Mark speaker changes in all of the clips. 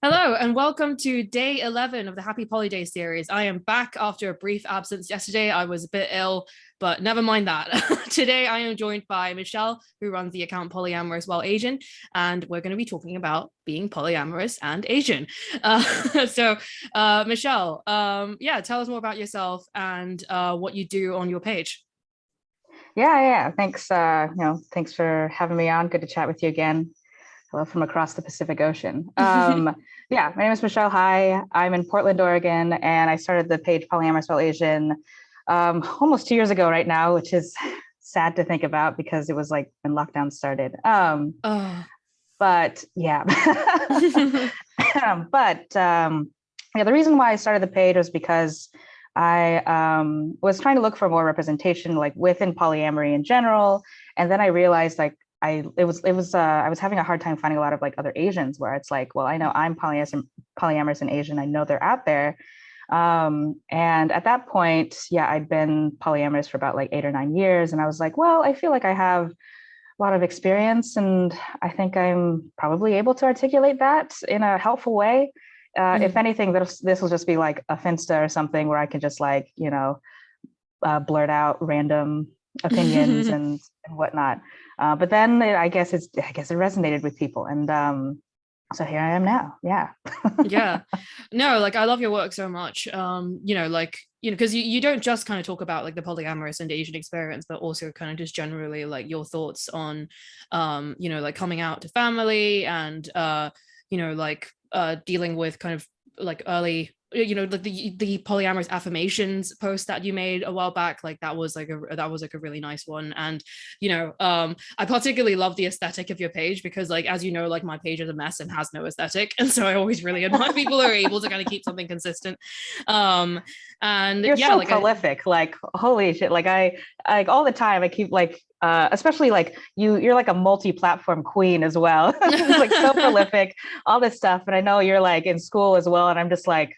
Speaker 1: Hello and welcome to day 11 of the Happy Poly Day series. I am back after a brief absence yesterday. I was a bit ill, but never mind that. Today I am joined by Michelle, who runs the account Polyamorous Well Asian, and we're going to be talking about being polyamorous and Asian. Michelle, tell us more about yourself and what you do on your page.
Speaker 2: Yeah. Thanks. Thanks for having me on. Good to chat with you again. Hello from across the Pacific Ocean. My name is Michelle. Hi, I'm in Portland, Oregon, and I started the page Polyamorous Well Asian almost 2 years ago right now, which is sad to think about because it was like when lockdown started. But yeah, the reason why I started the page was because I was trying to look for more representation, like within polyamory in general, and then I realized I was having a hard time finding a lot of like other Asians where it's like, well, I know I'm polyamorous and Asian. I know they're out there. And at that point, I'd been polyamorous for about like 8 or 9 years. And I was like, well, I feel like I have a lot of experience and I think I'm probably able to articulate that in a helpful way. If anything, this will just be like a Finsta or something where I can just like, blurt out random opinions and whatnot. But then I guess it resonated with people. And so here I am now. Yeah.
Speaker 1: Yeah. No, like I love your work so much. Because you don't just kind of talk about like the polyamorous and Asian experience, but also kind of just generally like your thoughts on, like coming out to family and, dealing with kind of like early like the polyamorous affirmations post that you made a while back, like that was like a really nice one. And I particularly love the aesthetic of your page because like as you know, like my page is a mess and has no aesthetic, and so I always really admire people who are able to kind of keep something consistent. And
Speaker 2: you're so prolific, like holy shit, like I like all the time I keep like especially like you're like a multi-platform queen as well. Like so prolific, all this stuff. And I know you're like in school as well, and I'm just like,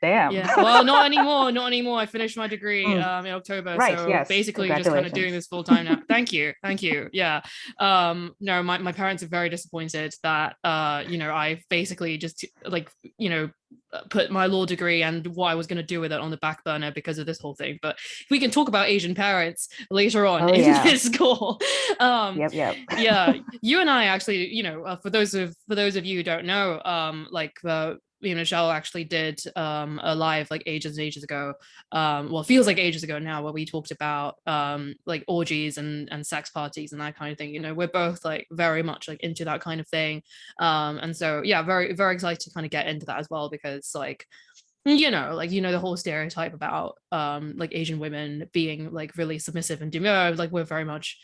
Speaker 2: damn.
Speaker 1: Yeah, well, not anymore. I finished my degree in October,
Speaker 2: right,
Speaker 1: so
Speaker 2: yes.
Speaker 1: basically just kind of doing this full time now. Thank you. Yeah. No, my parents are very disappointed that I basically just like put my law degree and what I was going to do with it on the back burner because of this whole thing. But we can talk about Asian parents later on in this call.
Speaker 2: Yep.
Speaker 1: Yeah, you and I actually, for those of you who don't know, Michelle actually did a live like ages and ages ago, feels like ages ago now, where we talked about like orgies and sex parties and that kind of thing. We're both like very much like into that kind of thing, and so very very excited to kind of get into that as well, because like the whole stereotype about like Asian women being like really submissive and demure, like we're very much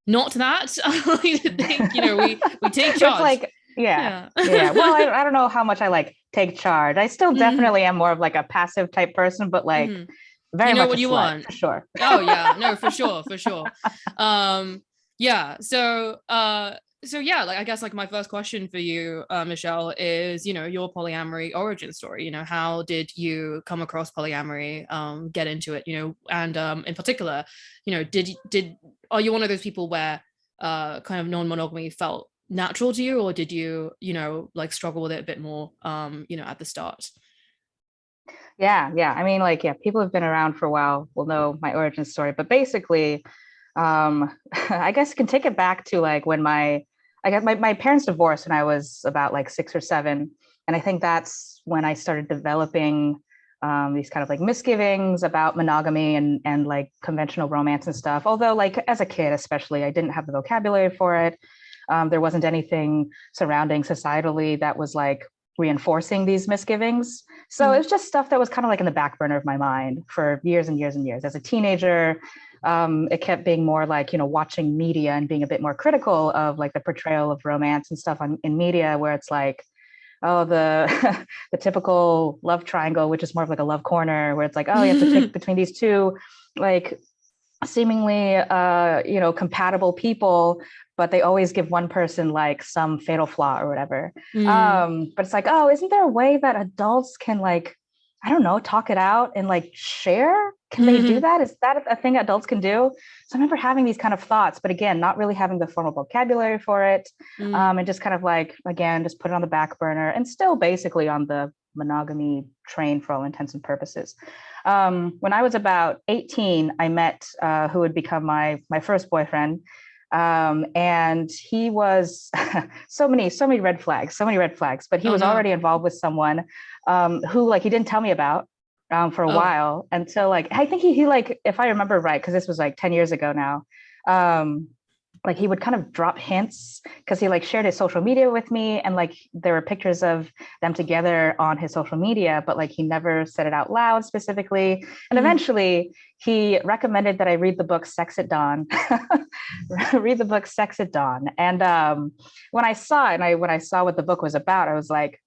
Speaker 1: not that. I think we take charge.
Speaker 2: It's like yeah. Well, I don't know how much I like take charge. I still definitely am more of like a passive type person, but like very much what you want for sure.
Speaker 1: Oh yeah, no, for sure. Like I guess like my first question for you, Michelle, is your polyamory origin story. How did you come across polyamory, get into it, and in particular, are you one of those people where kind of non-monogamy felt natural to you, or did you like struggle with it a bit more at the start?
Speaker 2: Yeah, I mean, like, people who've been around for a while will know my origin story, but basically I guess you can take it back to like when my parents divorced when I was about like 6 or 7, and I think that's when I started developing these kind of like misgivings about monogamy and like conventional romance and stuff. Although like as a kid especially, I didn't have the vocabulary for it. There wasn't anything surrounding societally that was like reinforcing these misgivings. So it's just stuff that was kind of like in the back burner of my mind for years and years and years. As a teenager, it kept being more like, watching media and being a bit more critical of like the portrayal of romance and stuff in media, where it's like, oh, the the typical love triangle, which is more of like a love corner, where it's like, oh, you have to pick between these two like seemingly compatible people, but they always give one person like some fatal flaw or whatever. But it's like, oh, isn't there a way that adults can like I don't know, talk it out and like share? Can they do that? Is that a thing adults can do? So I remember having these kind of thoughts, but again, not really having the formal vocabulary for it. And just kind of like, again, just put it on the back burner and still basically on the monogamy train for all intents and purposes. When I was about 18, I met who would become my first boyfriend. And he was so many red flags, but he was already involved with someone who like he didn't tell me about for a while until like I think he like, if I remember right, because this was like 10 years ago now, like he would kind of drop hints because he like shared his social media with me, and like there were pictures of them together on his social media, but like he never said it out loud specifically. And eventually he recommended that I read the book Sex at Dawn. Read the book Sex at Dawn. And when I saw it and when I saw what the book was about, I was like,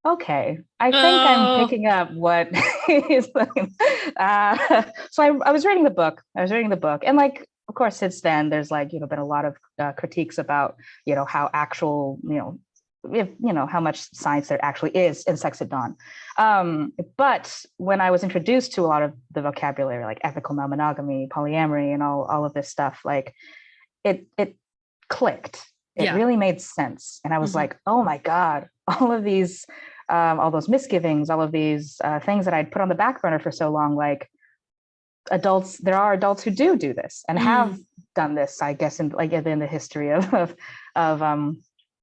Speaker 2: okay, I think I'm picking up what he's looking. So I was reading the book. And like, of course, since then, there's like, been a lot of critiques about, how actual, if, how much science there actually is in Sex at Dawn. But when I was introduced to a lot of the vocabulary, like ethical non-monogamy, polyamory, and all of this stuff, like it clicked. It really made sense. And I was like, oh my God, all of these, all those misgivings, all of these things that I'd put on the back burner for so long, like there are adults who do this and have done this, I guess, in the history of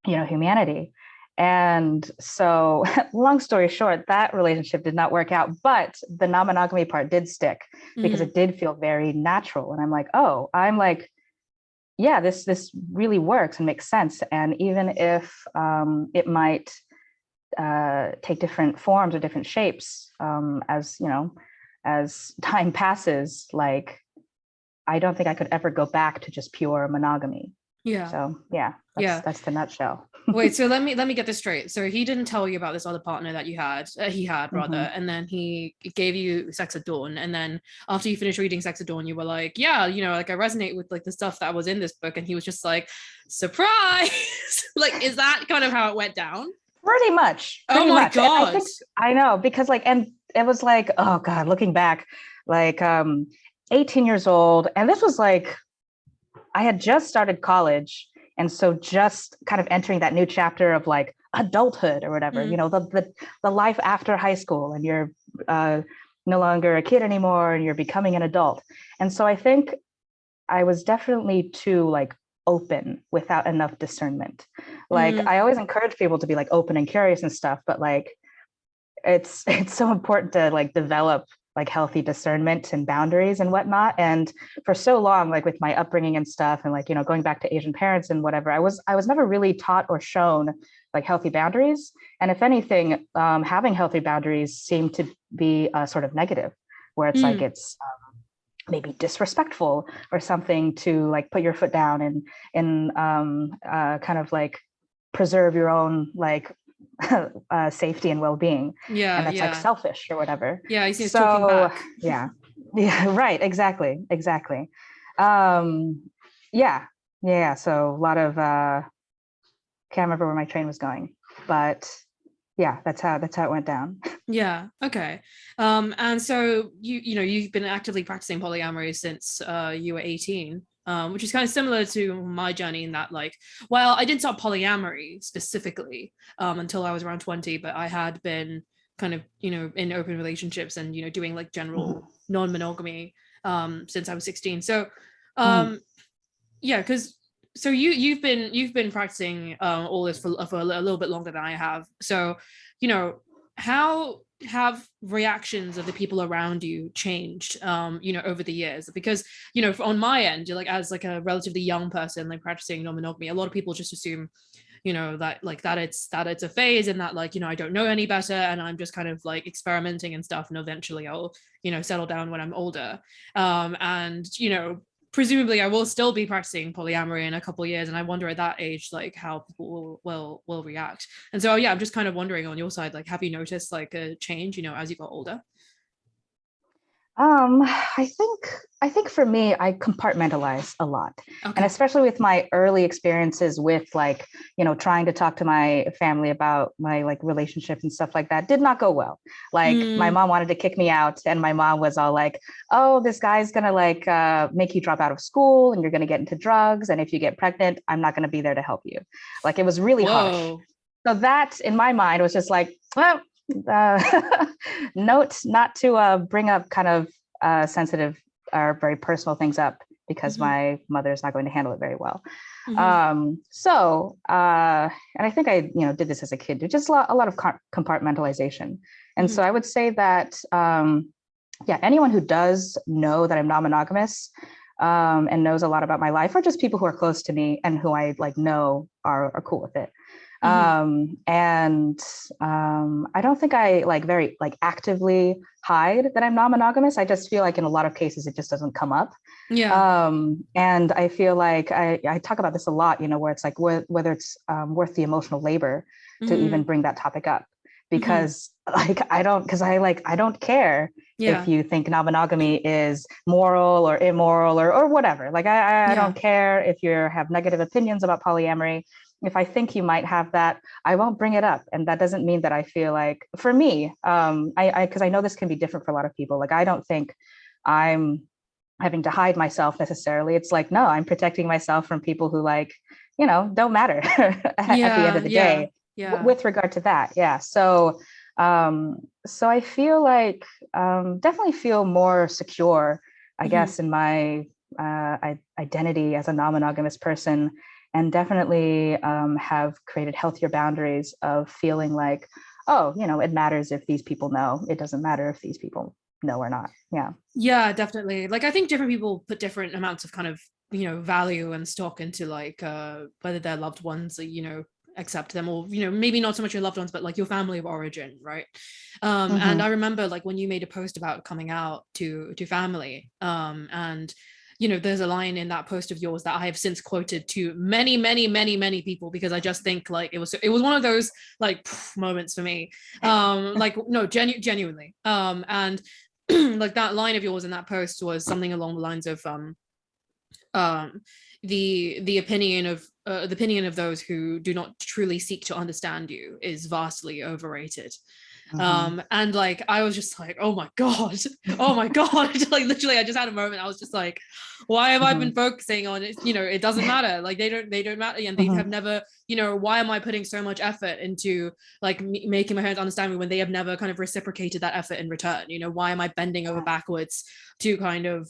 Speaker 2: humanity. And so long story short, that relationship did not work out, but the non-monogamy part did stick because it did feel very natural. And I'm like, yeah, this really works and makes sense. And even if it might take different forms or different shapes as time passes, like I don't think I could ever go back to just pure monogamy.
Speaker 1: Yeah.
Speaker 2: So that's the nutshell.
Speaker 1: Wait, so let me get this straight. So he didn't tell you about this other partner that he had rather, and then he gave you Sex at Dawn, and then after you finished reading Sex at Dawn, you were like, yeah, like I resonate with like the stuff that was in this book, and he was just like, surprise. Like, is that kind of how it went down?
Speaker 2: Pretty much.
Speaker 1: Oh my God.
Speaker 2: I know, because like, and it was like, oh God, looking back, like 18 years old, and this was like I had just started college. And so just kind of entering that new chapter of like adulthood or whatever, the life after high school, and you're no longer a kid anymore and you're becoming an adult. And so I think I was definitely too like open without enough discernment. Like I always encourage people to be like open and curious and stuff, but like it's so important to like develop like healthy discernment and boundaries and whatnot. And for so long, like with my upbringing and stuff, and like, going back to Asian parents and whatever, I was never really taught or shown like healthy boundaries. And if anything, having healthy boundaries seemed to be sort of negative, where it's like, it's maybe disrespectful or something to like put your foot down and kind of like preserve your own like safety and well-being, and that's like selfish or whatever.
Speaker 1: I see. So talking back.
Speaker 2: Right, exactly. So a lot of can't remember where my train was going, but yeah, that's how it went down.
Speaker 1: Yeah. Okay. And so you've been actively practicing polyamory since you were 18. Which is kind of similar to my journey in that, like, well, I didn't start polyamory specifically until I was around 20, but I had been kind of, in open relationships and, doing like general non-monogamy since I was 16. So, because so you've been practicing all this for a little bit longer than I have. So, how have reactions of the people around you changed over the years? Because on my end, like as like a relatively young person like practicing non-monogamy, a lot of people just assume that like that it's a phase, and that like I don't know any better, and I'm just kind of like experimenting and stuff, and eventually I'll settle down when I'm older, and presumably I will still be practicing polyamory in a couple of years, and I wonder at that age like how people will react. And so I'm just kind of wondering on your side, like, have you noticed like a change as you got older?
Speaker 2: I think for me, I compartmentalize a lot. And
Speaker 1: Okay.
Speaker 2: especially with my early experiences with like, trying to talk to my family about my like relationship and stuff like that did not go well. Like my
Speaker 1: Mm,
Speaker 2: mom wanted to kick me out and my mom was all like, oh, this guy's gonna like make you drop out of school and you're gonna get into drugs. And if you get pregnant, I'm not gonna be there to help you. Like it was really harsh.
Speaker 1: whoa.
Speaker 2: So that in my mind was just like, well, note not to bring up kind of sensitive or very personal things up because
Speaker 1: Hmm.
Speaker 2: my mother is not going to handle it very well.
Speaker 1: Hmm.
Speaker 2: And I think I, did this as a kid, just a lot of compartmentalization. And
Speaker 1: Hmm.
Speaker 2: so I would say that, yeah, anyone who does know that I'm non-monogamous and knows a lot about my life, or just people who are close to me and who I like know are cool with it.
Speaker 1: Hmm.
Speaker 2: And I don't think I like very like actively hide that I'm non-monogamous. I just feel like in a lot of cases it just doesn't come up.
Speaker 1: Yeah.
Speaker 2: And I feel like I talk about this a lot, where it's like whether it's worth the emotional labor to even
Speaker 1: Hmm.
Speaker 2: bring that topic up,
Speaker 1: Hmm.
Speaker 2: because like I don't care if
Speaker 1: Yeah.
Speaker 2: you think non-monogamy is moral or immoral or whatever. Like I
Speaker 1: Yeah.
Speaker 2: don't care if you have negative opinions about polyamory. If I think you might have that, I won't bring it up. And that doesn't mean that I feel like, for me, because I know this can be different for a lot of people. Like I don't think I'm having to hide myself necessarily. It's like, no, I'm protecting myself from people who like, don't matter at the end
Speaker 1: Yeah.
Speaker 2: of the
Speaker 1: Yeah.
Speaker 2: day
Speaker 1: Yeah.
Speaker 2: with regard to that. Yeah. So I feel like definitely feel more secure, I
Speaker 1: Hmm.
Speaker 2: guess, in my identity as a non-monogamous person, and definitely have created healthier boundaries of feeling like, oh, it matters if these people know. It doesn't matter if these people know or not. Yeah.
Speaker 1: Yeah, definitely. Like I think different people put different amounts of kind of, value and stock into like whether their loved ones, accept them, or maybe not so much your loved ones but like your family of origin, right? And I
Speaker 2: Mm-hmm.
Speaker 1: remember like when you made a post about coming out to family, and there's a line in that post of yours that I have since quoted to many, many, many, many people, because I just think like it was one of those like moments for me. Like no, genuinely. And like that line of yours in that post was something along the lines of um the opinion of those who do not truly seek to understand you is vastly overrated.
Speaker 2: Mm-hmm.
Speaker 1: And like I was just like, oh my god, oh my god. Like literally I just had a moment. I was just like, why have I
Speaker 2: Mm-hmm.
Speaker 1: been focusing on it? It doesn't matter. Like they don't matter, and they have
Speaker 2: Mm-hmm.
Speaker 1: never, why am I putting so much effort into like making my parents understand me when they have never kind of reciprocated that effort in return? Why am I bending over
Speaker 2: Yeah.
Speaker 1: backwards to kind of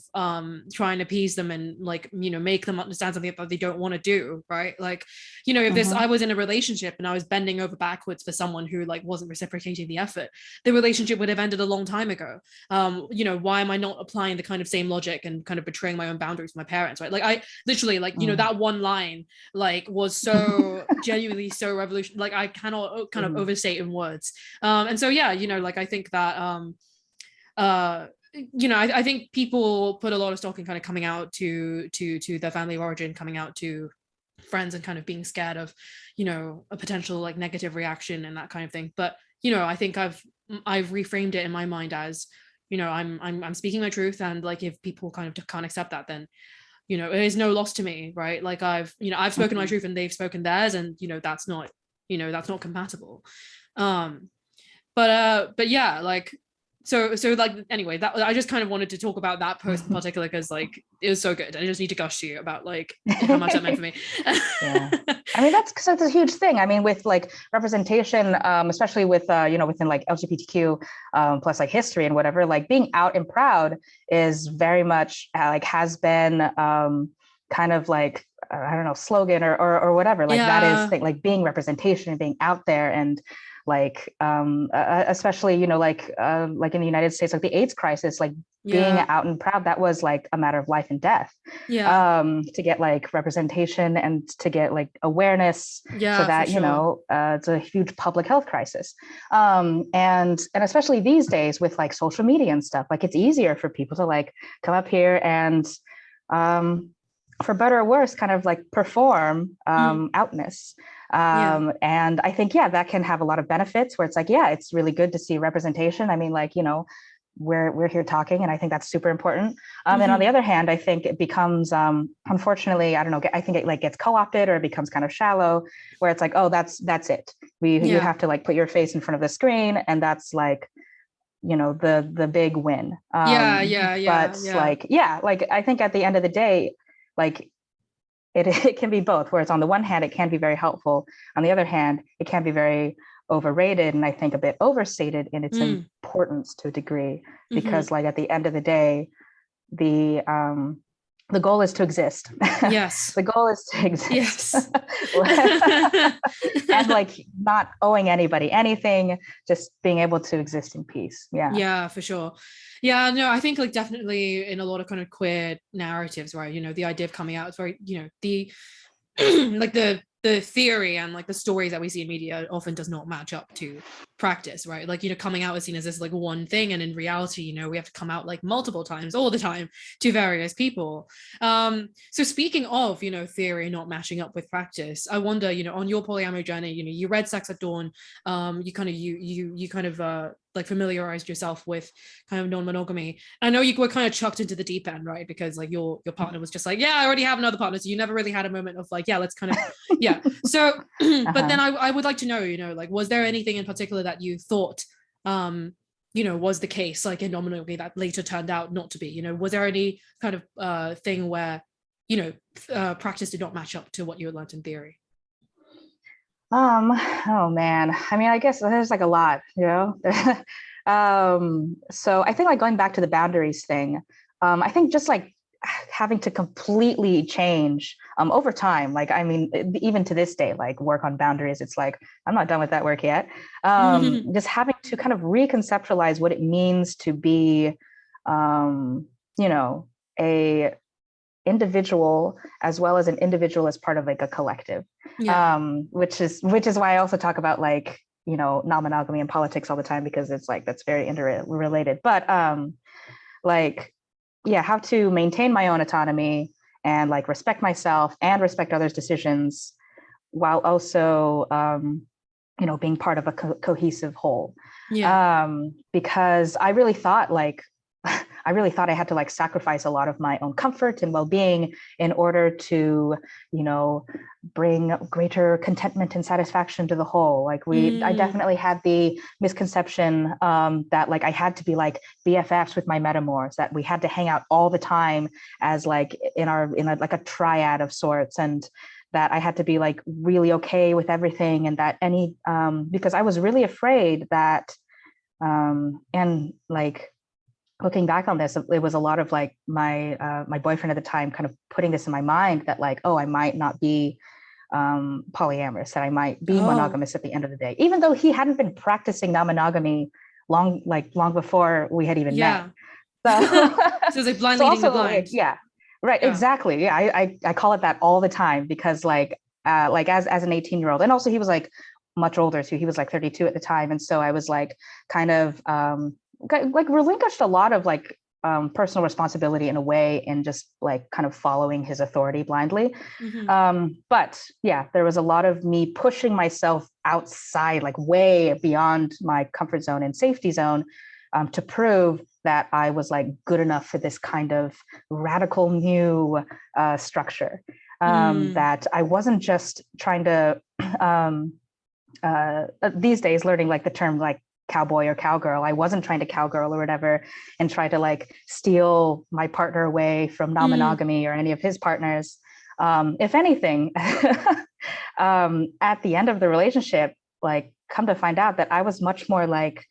Speaker 1: try and appease them and like make them understand something that they don't want to do, right? Like if this
Speaker 2: Mm-hmm.
Speaker 1: I was in a relationship and I was bending over backwards for someone who like wasn't reciprocating the effort, the relationship would have ended a long time ago. Why am I not applying the kind of same logic and kind of betraying my own boundaries with my parents, right? Like I literally like
Speaker 2: Mm-hmm.
Speaker 1: that one line like was so genuinely so revolutionary. Like I cannot kind of
Speaker 2: Mm-hmm.
Speaker 1: overstate in words. And so yeah, like I think that uh I think people put a lot of stock in kind of coming out to their family of origin, coming out to friends, and kind of being scared of a potential like negative reaction and that kind of thing. But I think I've reframed it in my mind as I'm speaking my truth, and like if people kind of can't accept that, then it is no loss to me, right? Like I've spoken my
Speaker 2: Mm-hmm.
Speaker 1: truth and they've spoken theirs, and that's not compatible. um but yeah, like so like anyway, that I just kind of wanted to talk about that post in particular because like it was so good. I just need to gush to you about like how much that meant for me.
Speaker 2: Yeah. I mean, that's because it's a huge thing. I mean, with like representation, especially with, within like LGBTQ plus like history and whatever, like being out and proud is very much like has been kind of like, I don't know, slogan or whatever. Like that is
Speaker 1: Yeah.
Speaker 2: thing, like being representation and being out there and like especially like in the United States, like the AIDS crisis, like being
Speaker 1: Yeah.
Speaker 2: out and proud, that was like a matter of life and death,
Speaker 1: Yeah.
Speaker 2: to get like representation and to get like awareness, so
Speaker 1: Yeah, for
Speaker 2: that
Speaker 1: sure.
Speaker 2: it's a huge public health crisis, and especially these days with like social media and stuff, like it's easier for people to like come up here and um, for better or worse kind of like perform
Speaker 1: Mm.
Speaker 2: outness,
Speaker 1: Yeah.
Speaker 2: and I think, yeah, that can have a lot of benefits where it's like, yeah, it's really good to see representation. I mean, like, we're here talking, and I think that's super important. And on the other hand, I think it becomes, unfortunately, I don't know, I think it like gets co-opted, or it becomes kind of shallow, where it's like, oh, that's it. You have to like put your face in front of the screen, and that's like, you know, the big win. But like, like I think at the end of the day, like it can be both, whereas on the one hand, it can be very helpful. On the other hand, it can be very overrated, and I think a bit overstated in its importance to a degree, because like at the end of the day, the goal is to exist.
Speaker 1: Yes.
Speaker 2: The goal is to exist.
Speaker 1: Yes.
Speaker 2: And like not owing anybody anything, just being able to exist in peace.
Speaker 1: Yeah, for sure. Yeah, no, I think like definitely in a lot of kind of queer narratives, right, you know, the idea of coming out is very, you know, the like the theory and like the stories that we see in media often does not match up to practice, right? Like, you know, coming out is seen as this like one thing, and in reality, you know, we have to come out like multiple times all the time to various people. So speaking of, you know, theory not matching up with practice, I wonder, you know, on your polyamory journey, you know, you read Sex at Dawn, you kind of like familiarized yourself with kind of non-monogamy. I know you were kind of chucked into the deep end, right? Because like your partner was just like, yeah, I already have another partner. So you never really had a moment of like, yeah, let's kind of, yeah. So, but then I would like to know, you know, like, was there anything in particular that you thought, you know, was the case like in non-monogamy that later turned out not to be? You know, was there any kind of thing where, you know, practice did not match up to what you had learned in theory?
Speaker 2: Oh man, I mean, I guess there's like a lot, you know. So I think like going back to the boundaries thing, I think just like having to completely change over time. Like, I mean, even to this day, like work on boundaries, it's like I'm not done with that work yet. Just having to kind of reconceptualize what it means to be, you know, a individual as well as an individual as part of like a collective. Which is why I also talk about like, you know, non-monogamy and politics all the time, because it's like that's very interrelated. But like, yeah, how to maintain my own autonomy and like respect myself and respect others' decisions, while also you know, being part of a cohesive whole. Because I really thought like I had to like sacrifice a lot of my own comfort and well-being in order to, you know, bring greater contentment and satisfaction to the whole. Like I definitely had the misconception that like I had to be like BFFs with my metamors, that we had to hang out all the time as like in like a triad of sorts, and that I had to be like really okay with everything, and that because I was really afraid that and like looking back on this, it was a lot of like my boyfriend at the time kind of putting this in my mind that like, oh, I might not be polyamorous, that I might be monogamous at the end of the day, even though he hadn't been practicing non-monogamy long before we had even met. So,
Speaker 1: so it's like blind leading the blind.
Speaker 2: Like, right, exactly. Yeah, I call it that all the time, because like as an 18-year-old, and also he was like much older too. He was like 32 at the time, and so I was like kind of like relinquished a lot of like personal responsibility in a way, and just like kind of following his authority blindly. But yeah, there was a lot of me pushing myself outside, like way beyond my comfort zone and safety zone, to prove that I was like good enough for this kind of radical new structure. That I wasn't just trying to these days learning like the term like cowboy or cowgirl. I wasn't trying to cowgirl or whatever and try to like steal my partner away from non-monogamy or any of his partners. If anything, at the end of the relationship, like come to find out that I was much more like,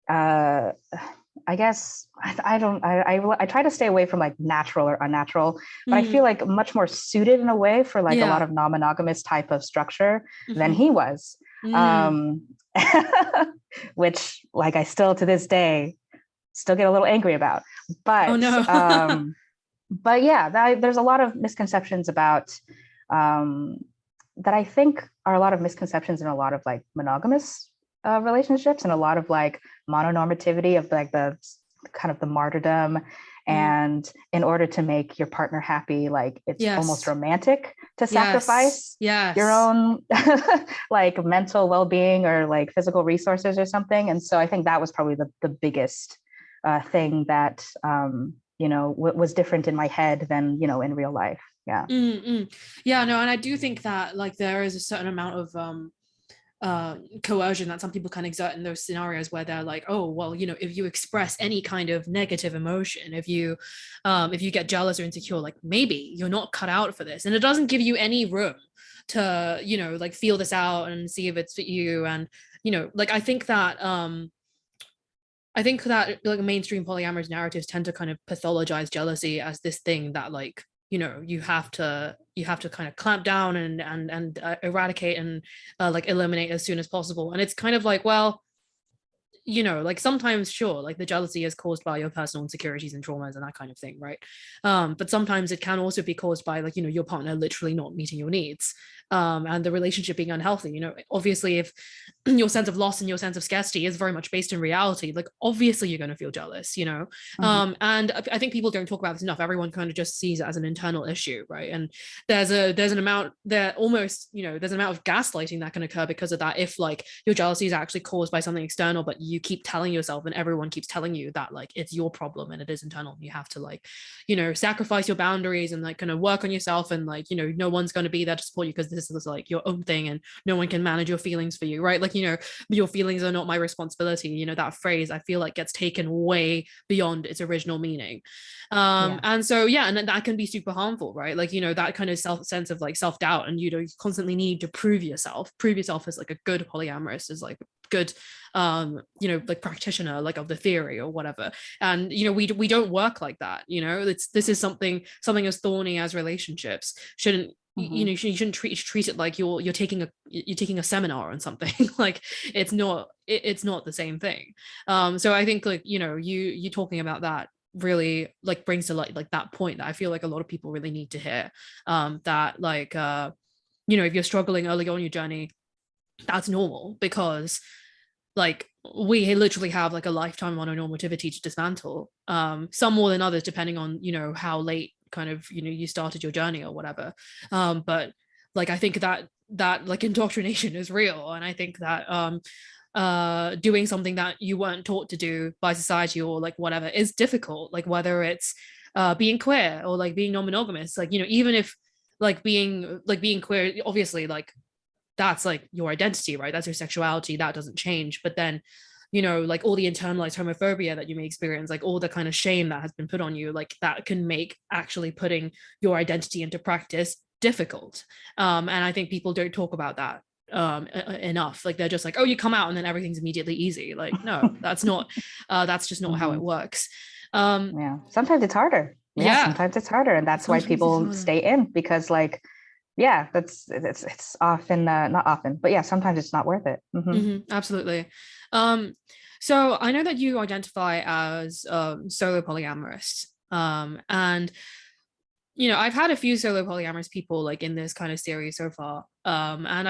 Speaker 2: I guess I try to stay away from like natural or unnatural, but I feel like much more suited in a way for like a lot of non-monogamous type of structure than he was. Which like I still to this day still get a little angry about. But but yeah, there's a lot of misconceptions about that I think are a lot of misconceptions in a lot of like monogamous relationships, and a lot of like mononormativity of like the kind of the martyrdom. And in order to make your partner happy, like it's almost romantic to sacrifice your own like mental well-being or like physical resources or something. And so I think that was probably the biggest thing that was different in my head than in real life. Yeah.
Speaker 1: Yeah, no, and I do think that like there is a certain amount of coercion that some people can exert in those scenarios where they're like, oh well, if you express any kind of negative emotion, if you get jealous or insecure, like maybe you're not cut out for this, and it doesn't give you any room to like feel this out and see if it's for you. And like I think that like mainstream polyamorous narratives tend to kind of pathologize jealousy as this thing that like you have to kind of clamp down and eradicate and like eliminate as soon as possible. And it's kind of like, well, like sometimes sure, like the jealousy is caused by your personal insecurities and traumas and that kind of thing, right? But sometimes it can also be caused by like your partner literally not meeting your needs, and the relationship being unhealthy. Obviously if your sense of loss and your sense of scarcity is very much based in reality, like obviously you're going to feel jealous. And I think people don't talk about this enough. Everyone kind of just sees it as an internal issue, right? And there's an amount there, almost there's an amount of gaslighting that can occur because of that. If like your jealousy is actually caused by something external, but you keep telling yourself and everyone keeps telling you that like it's your problem and it is internal, you have to like sacrifice your boundaries and like kind of work on yourself, and like no one's going to be there to support you because this is like your own thing and no one can manage your feelings for you, right? Like your feelings are not my responsibility. That phrase I feel like gets taken way beyond its original meaning. And so and that can be super harmful, right? Like that kind of sense of like self-doubt, and you constantly need to prove yourself as like a good polyamorous, as like good like practitioner like of the theory or whatever. And we don't work like that. This is something as thorny as relationships shouldn't. You shouldn't treat it like you're taking a seminar on something. Like it's not the same thing. So I think like you talking about that really like brings to like that point that I feel like a lot of people really need to hear, that like if you're struggling early on your journey, that's normal, because like we literally have like a lifetime mononormativity to dismantle, some more than others depending on how late kind of you started your journey or whatever. But like I think that like indoctrination is real, and I think that doing something that you weren't taught to do by society or like whatever is difficult, like whether it's being queer or like being non-monogamous, like even if like being queer, obviously like that's like your identity, right? That's your sexuality, that doesn't change. But then like all the internalized homophobia that you may experience, like all the kind of shame that has been put on you, like that can make actually putting your identity into practice difficult. And I think people don't talk about that enough. Like they're just like, oh, you come out and then everything's immediately easy. Like no, that's just not how it works.
Speaker 2: Sometimes it's harder. Sometimes it's harder, and that's why people stay in, because like it's often not often, but sometimes it's not worth it.
Speaker 1: Absolutely. So I know that you identify as solo polyamorous, and I've had a few solo polyamorous people like in this kind of series so far, and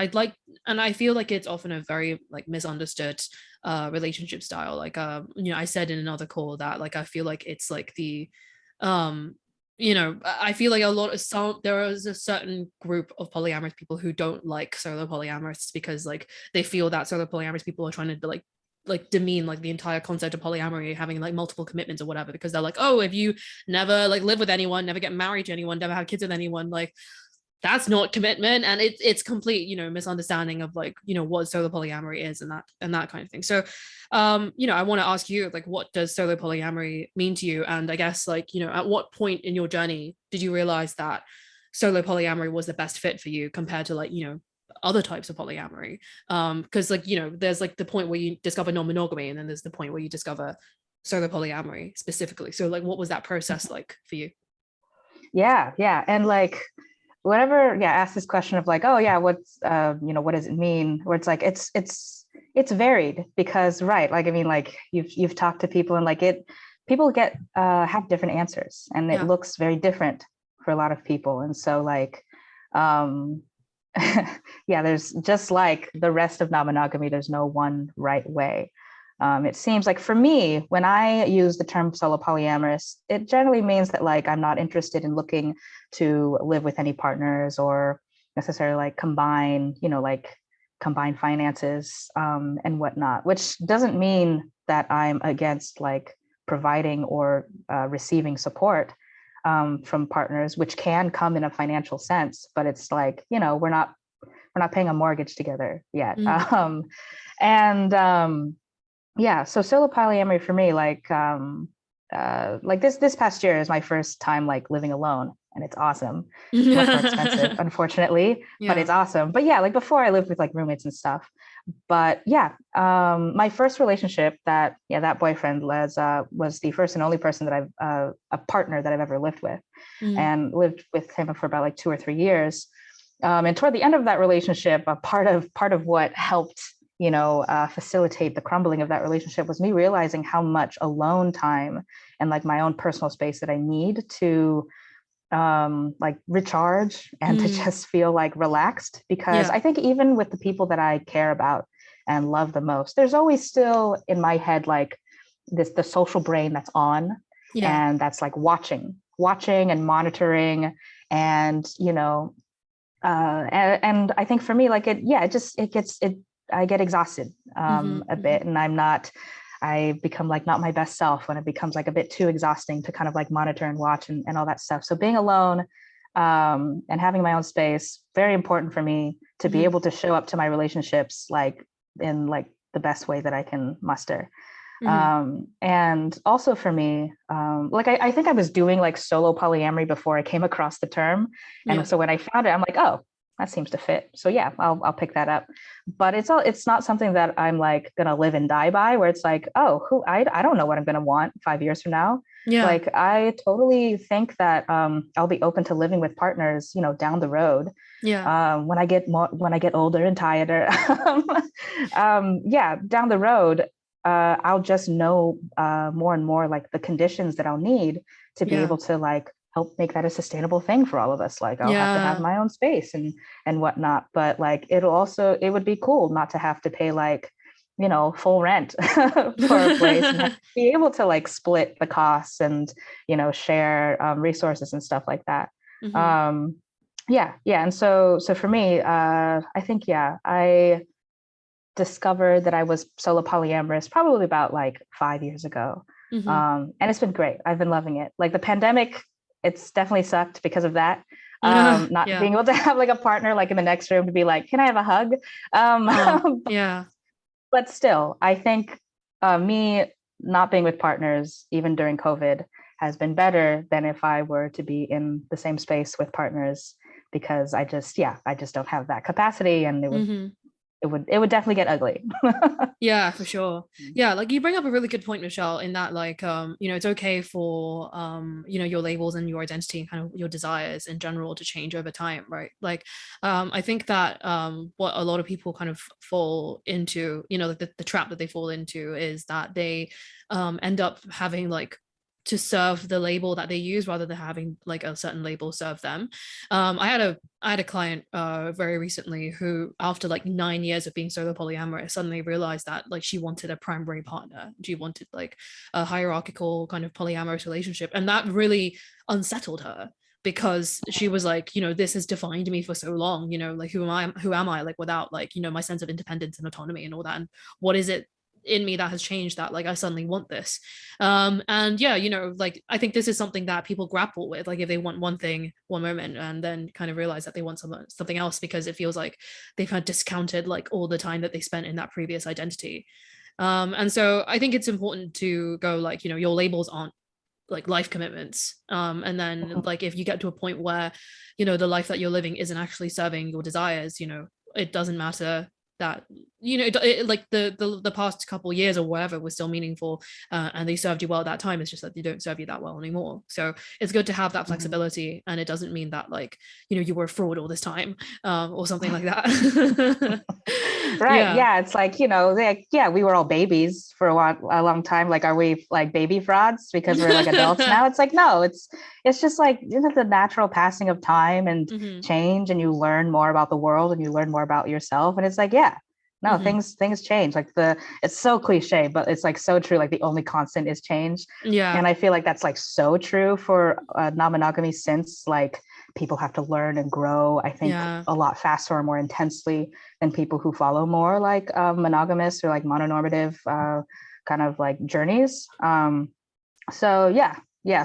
Speaker 1: I feel like it's often a very like misunderstood relationship style. Like I said in another call that like I feel like it's like the I feel like there is a certain group of polyamorous people who don't like solo polyamorous because like they feel that solo polyamorous people are trying to like demean like the entire concept of polyamory, having like multiple commitments or whatever, because they're like, oh, if you never like live with anyone, never get married to anyone, never have kids with anyone, like that's not commitment. And it's complete misunderstanding of like what solo polyamory is and that kind of thing. So I want to ask you, like, what does solo polyamory mean to you? And I guess like at what point in your journey did you realize that solo polyamory was the best fit for you compared to like other types of polyamory? Because like there's like the point where you discover non-monogamy, and then there's the point where you discover solo polyamory specifically. So like what was that process like for you?
Speaker 2: And like whenever ask this question of like, oh yeah, what's what does it mean, where it's like it's varied, because right, like I mean like you've talked to people and like people get have different answers, and it looks very different for a lot of people. And so like there's just like the rest of non-monogamy, there's no one right way. It seems like for me, when I use the term solo polyamorous, it generally means that like I'm not interested in looking to live with any partners or necessarily like combine finances and whatnot, which doesn't mean that I'm against like providing or receiving support from partners, which can come in a financial sense, but it's like, we're not paying a mortgage together yet. Yeah, so solo polyamory for me, like this past year is my first time like living alone, and it's awesome. It's much more expensive, unfortunately, but it's awesome. But yeah, like before I lived with like roommates and stuff. But yeah, my first relationship, that boyfriend was the first and only person that I've a partner that I've ever lived with, and lived with him for about like 2 or 3 years. And toward the end of that relationship, a part of what helped facilitate the crumbling of that relationship was me realizing how much alone time and like my own personal space that I need to like recharge and to just feel like relaxed. Because I think even with the people that I care about and love the most, there's always still in my head like the social brain that's on, and that's like watching and monitoring, and and I think for me, like I get exhausted a bit, and I become like not my best self when it becomes like a bit too exhausting to kind of like monitor and watch and all that stuff. So being alone and having my own space, very important for me to be able to show up to my relationships like in like the best way that I can muster. And also for me, like I think I was doing like solo polyamory before I came across the term. And so when I found it, I'm like, oh, that seems to fit. So yeah, I'll pick that up. But it's not something that I'm like gonna live and die by, where it's like, oh, I don't know what I'm gonna want 5 years from now. Like I totally think that I'll be open to living with partners, down the road. When I get older and tireder. Down the road, I'll just know more and more like the conditions that I'll need to be able to like help make that a sustainable thing for all of us. Like I'll have to have my own space and whatnot. But like it would be cool not to have to pay like, full rent for a place, and be able to like split the costs and, share resources and stuff like that. And so for me, I think, I discovered that I was solo polyamorous probably about like 5 years ago. And it's been great. I've been loving it. Like the pandemic, it's definitely sucked because of that. Not being able to have like a partner like in the next room to be like, can I have a hug? But still, I think me not being with partners, even during COVID, has been better than if I were to be in the same space with partners, because I just don't have that capacity, and it would definitely get ugly.
Speaker 1: Yeah, for sure. Yeah, like you bring up a really good point, Michelle, in that like it's okay for your labels and your identity and kind of your desires in general to change over time, right? Like I think that what a lot of people kind of fall into, like the trap that they fall into is that they end up having like to serve the label that they use rather than having like a certain label serve them. I had a client very recently who, after like 9 years of being solo polyamorous, suddenly realized that like she wanted a primary partner. She wanted like a hierarchical kind of polyamorous relationship, and that really unsettled her, because she was like, this has defined me for so long, like who am I like without like my sense of independence and autonomy and all that, and what is it in me that has changed that like I suddenly want this. And like I think this is something that people grapple with, like if they want one thing one moment and then kind of realize that they want something else, because it feels like they've had discounted like all the time that they spent in that previous identity. And so I think it's important to go like, your labels aren't like life commitments. And then like if you get to a point where the life that you're living isn't actually serving your desires, it doesn't matter that like the past couple of years or whatever was still meaningful, and they served you well at that time. It's just that they don't serve you that well anymore. So it's good to have that flexibility, and it doesn't mean that like you were a fraud all this time, or something like that.
Speaker 2: Right. Yeah. It's like, we were all babies for a long time. Like, are we like baby frauds because we're like adults now? It's like, no, it's just like, the natural passing of time and change, and you learn more about the world and you learn more about yourself. And it's like, things change. Like it's so cliche, but it's like so true. Like the only constant is change.
Speaker 1: Yeah.
Speaker 2: And I feel like that's like so true for non-monogamy, since like people have to learn and grow, I think, a lot faster or more intensely than people who follow more like monogamous or like mononormative kind of like journeys. So yeah,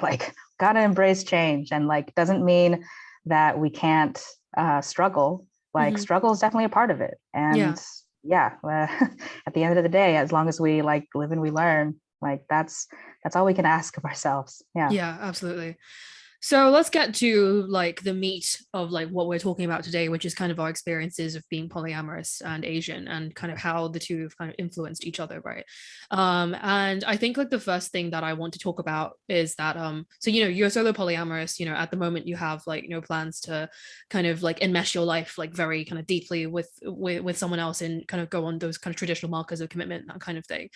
Speaker 2: like gotta embrace change, and like doesn't mean that we can't struggle. Like
Speaker 1: Hmm.
Speaker 2: struggle is definitely a part of it.
Speaker 1: Yeah.
Speaker 2: And yeah, at the end of the day, as long as we like live and we learn, like that's all we can ask of ourselves. Yeah.
Speaker 1: Yeah, absolutely. So let's get to like the meat of like what we're talking about today, which is kind of our experiences of being polyamorous and Asian, and kind of how the two have kind of influenced each other, right? And I think like the first thing that I want to talk about is that so you're solo polyamorous, at the moment you have like no plans to kind of like enmesh your life like very kind of deeply with someone else and kind of go on those kind of traditional markers of commitment, that kind of thing.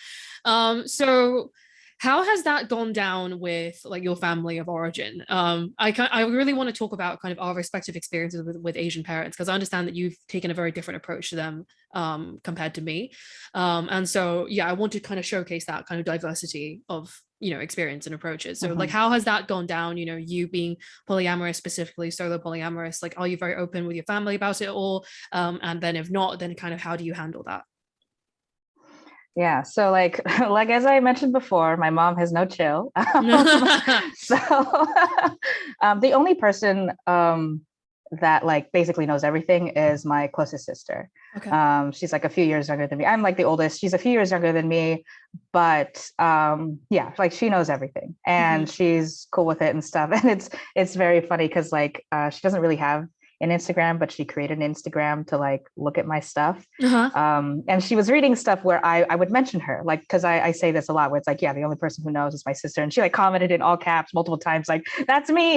Speaker 1: So how has that gone down with like your family of origin? I really want to talk about kind of our respective experiences with Asian parents, because I understand that you've taken a very different approach to them compared to me. And so yeah, I want to kind of showcase that kind of diversity of experience and approaches. So like
Speaker 2: Mhm.
Speaker 1: how has that gone down, you being polyamorous, specifically solo polyamorous? Like are you very open with your family about it all? And then if not, then kind of how do you handle that?
Speaker 2: Yeah, so like like as I mentioned before, my mom has no chill. So the only person that like basically knows everything is my closest sister.
Speaker 1: Okay.
Speaker 2: She's like a few years younger than me. I'm like the oldest. She's a few years younger than me, but yeah, like she knows everything
Speaker 1: Hmm.
Speaker 2: and she's cool with it and stuff. And it's very funny because like she doesn't really have an Instagram, but she created an Instagram to like look at my stuff.
Speaker 1: Uh-huh.
Speaker 2: And she was reading stuff where I would mention her, like, because I say this a lot, where it's like, yeah, the only person who knows is my sister. And she like commented in all caps multiple times, like, that's me.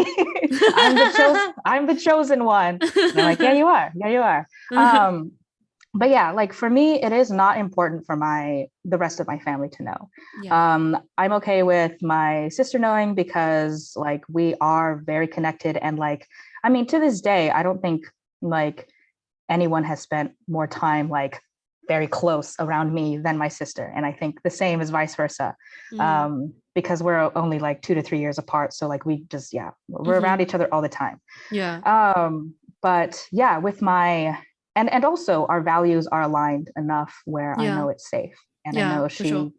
Speaker 2: I'm the chosen one. And I'm like, yeah, you are. Yeah, you are. Um, but yeah, like for me, it is not important for the rest of my family to know.
Speaker 1: Yeah.
Speaker 2: I'm okay with my sister knowing because like we are very connected, and like, I mean, to this day, I don't think like anyone has spent more time like very close around me than my sister. And I think the same is vice versa.
Speaker 1: Mm.
Speaker 2: Because we're only like 2 to 3 years apart. So like we just, yeah, we're
Speaker 1: Hmm.
Speaker 2: around each other all the time.
Speaker 1: Yeah.
Speaker 2: But yeah, with my, and also our values are aligned enough where I
Speaker 1: Yeah.
Speaker 2: know it's safe. And I
Speaker 1: Yeah,
Speaker 2: know
Speaker 1: for sure.
Speaker 2: she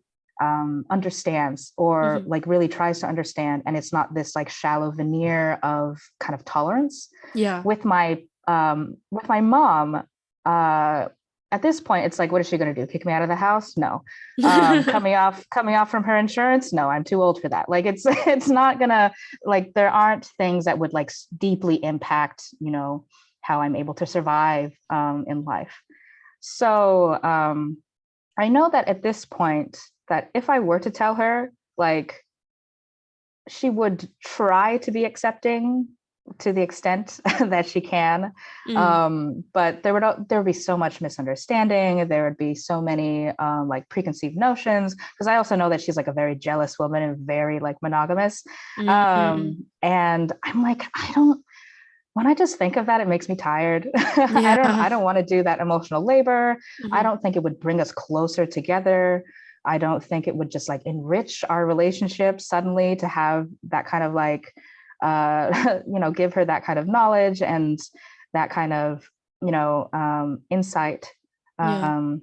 Speaker 2: understands, or
Speaker 1: Hmm.
Speaker 2: like really tries to understand. And it's not this like shallow veneer of kind of tolerance.
Speaker 1: Yeah.
Speaker 2: With my mom, at this point, it's like, what is she going to do? Kick me out of the house? No. Coming off from her insurance? No, I'm too old for that. Like it's not gonna, like there aren't things that would like deeply impact, how I'm able to survive in life. So I know that at this point, that if I were to tell her, like she would try to be accepting to the extent that she can.
Speaker 1: Mm.
Speaker 2: But there would be so much misunderstanding. There would be so many like preconceived notions, because I also know that she's like a very jealous woman and very like monogamous.
Speaker 1: Mm.
Speaker 2: And I'm like, I don't. When I just think of that, it makes me tired. I
Speaker 1: Yeah.
Speaker 2: don't want to do that emotional labor. I
Speaker 1: Hmm.
Speaker 2: don't think it would bring us closer together. I don't think it would just like enrich our relationship suddenly to have that kind of like give her that kind of knowledge and that kind of insight
Speaker 1: Yeah.
Speaker 2: um,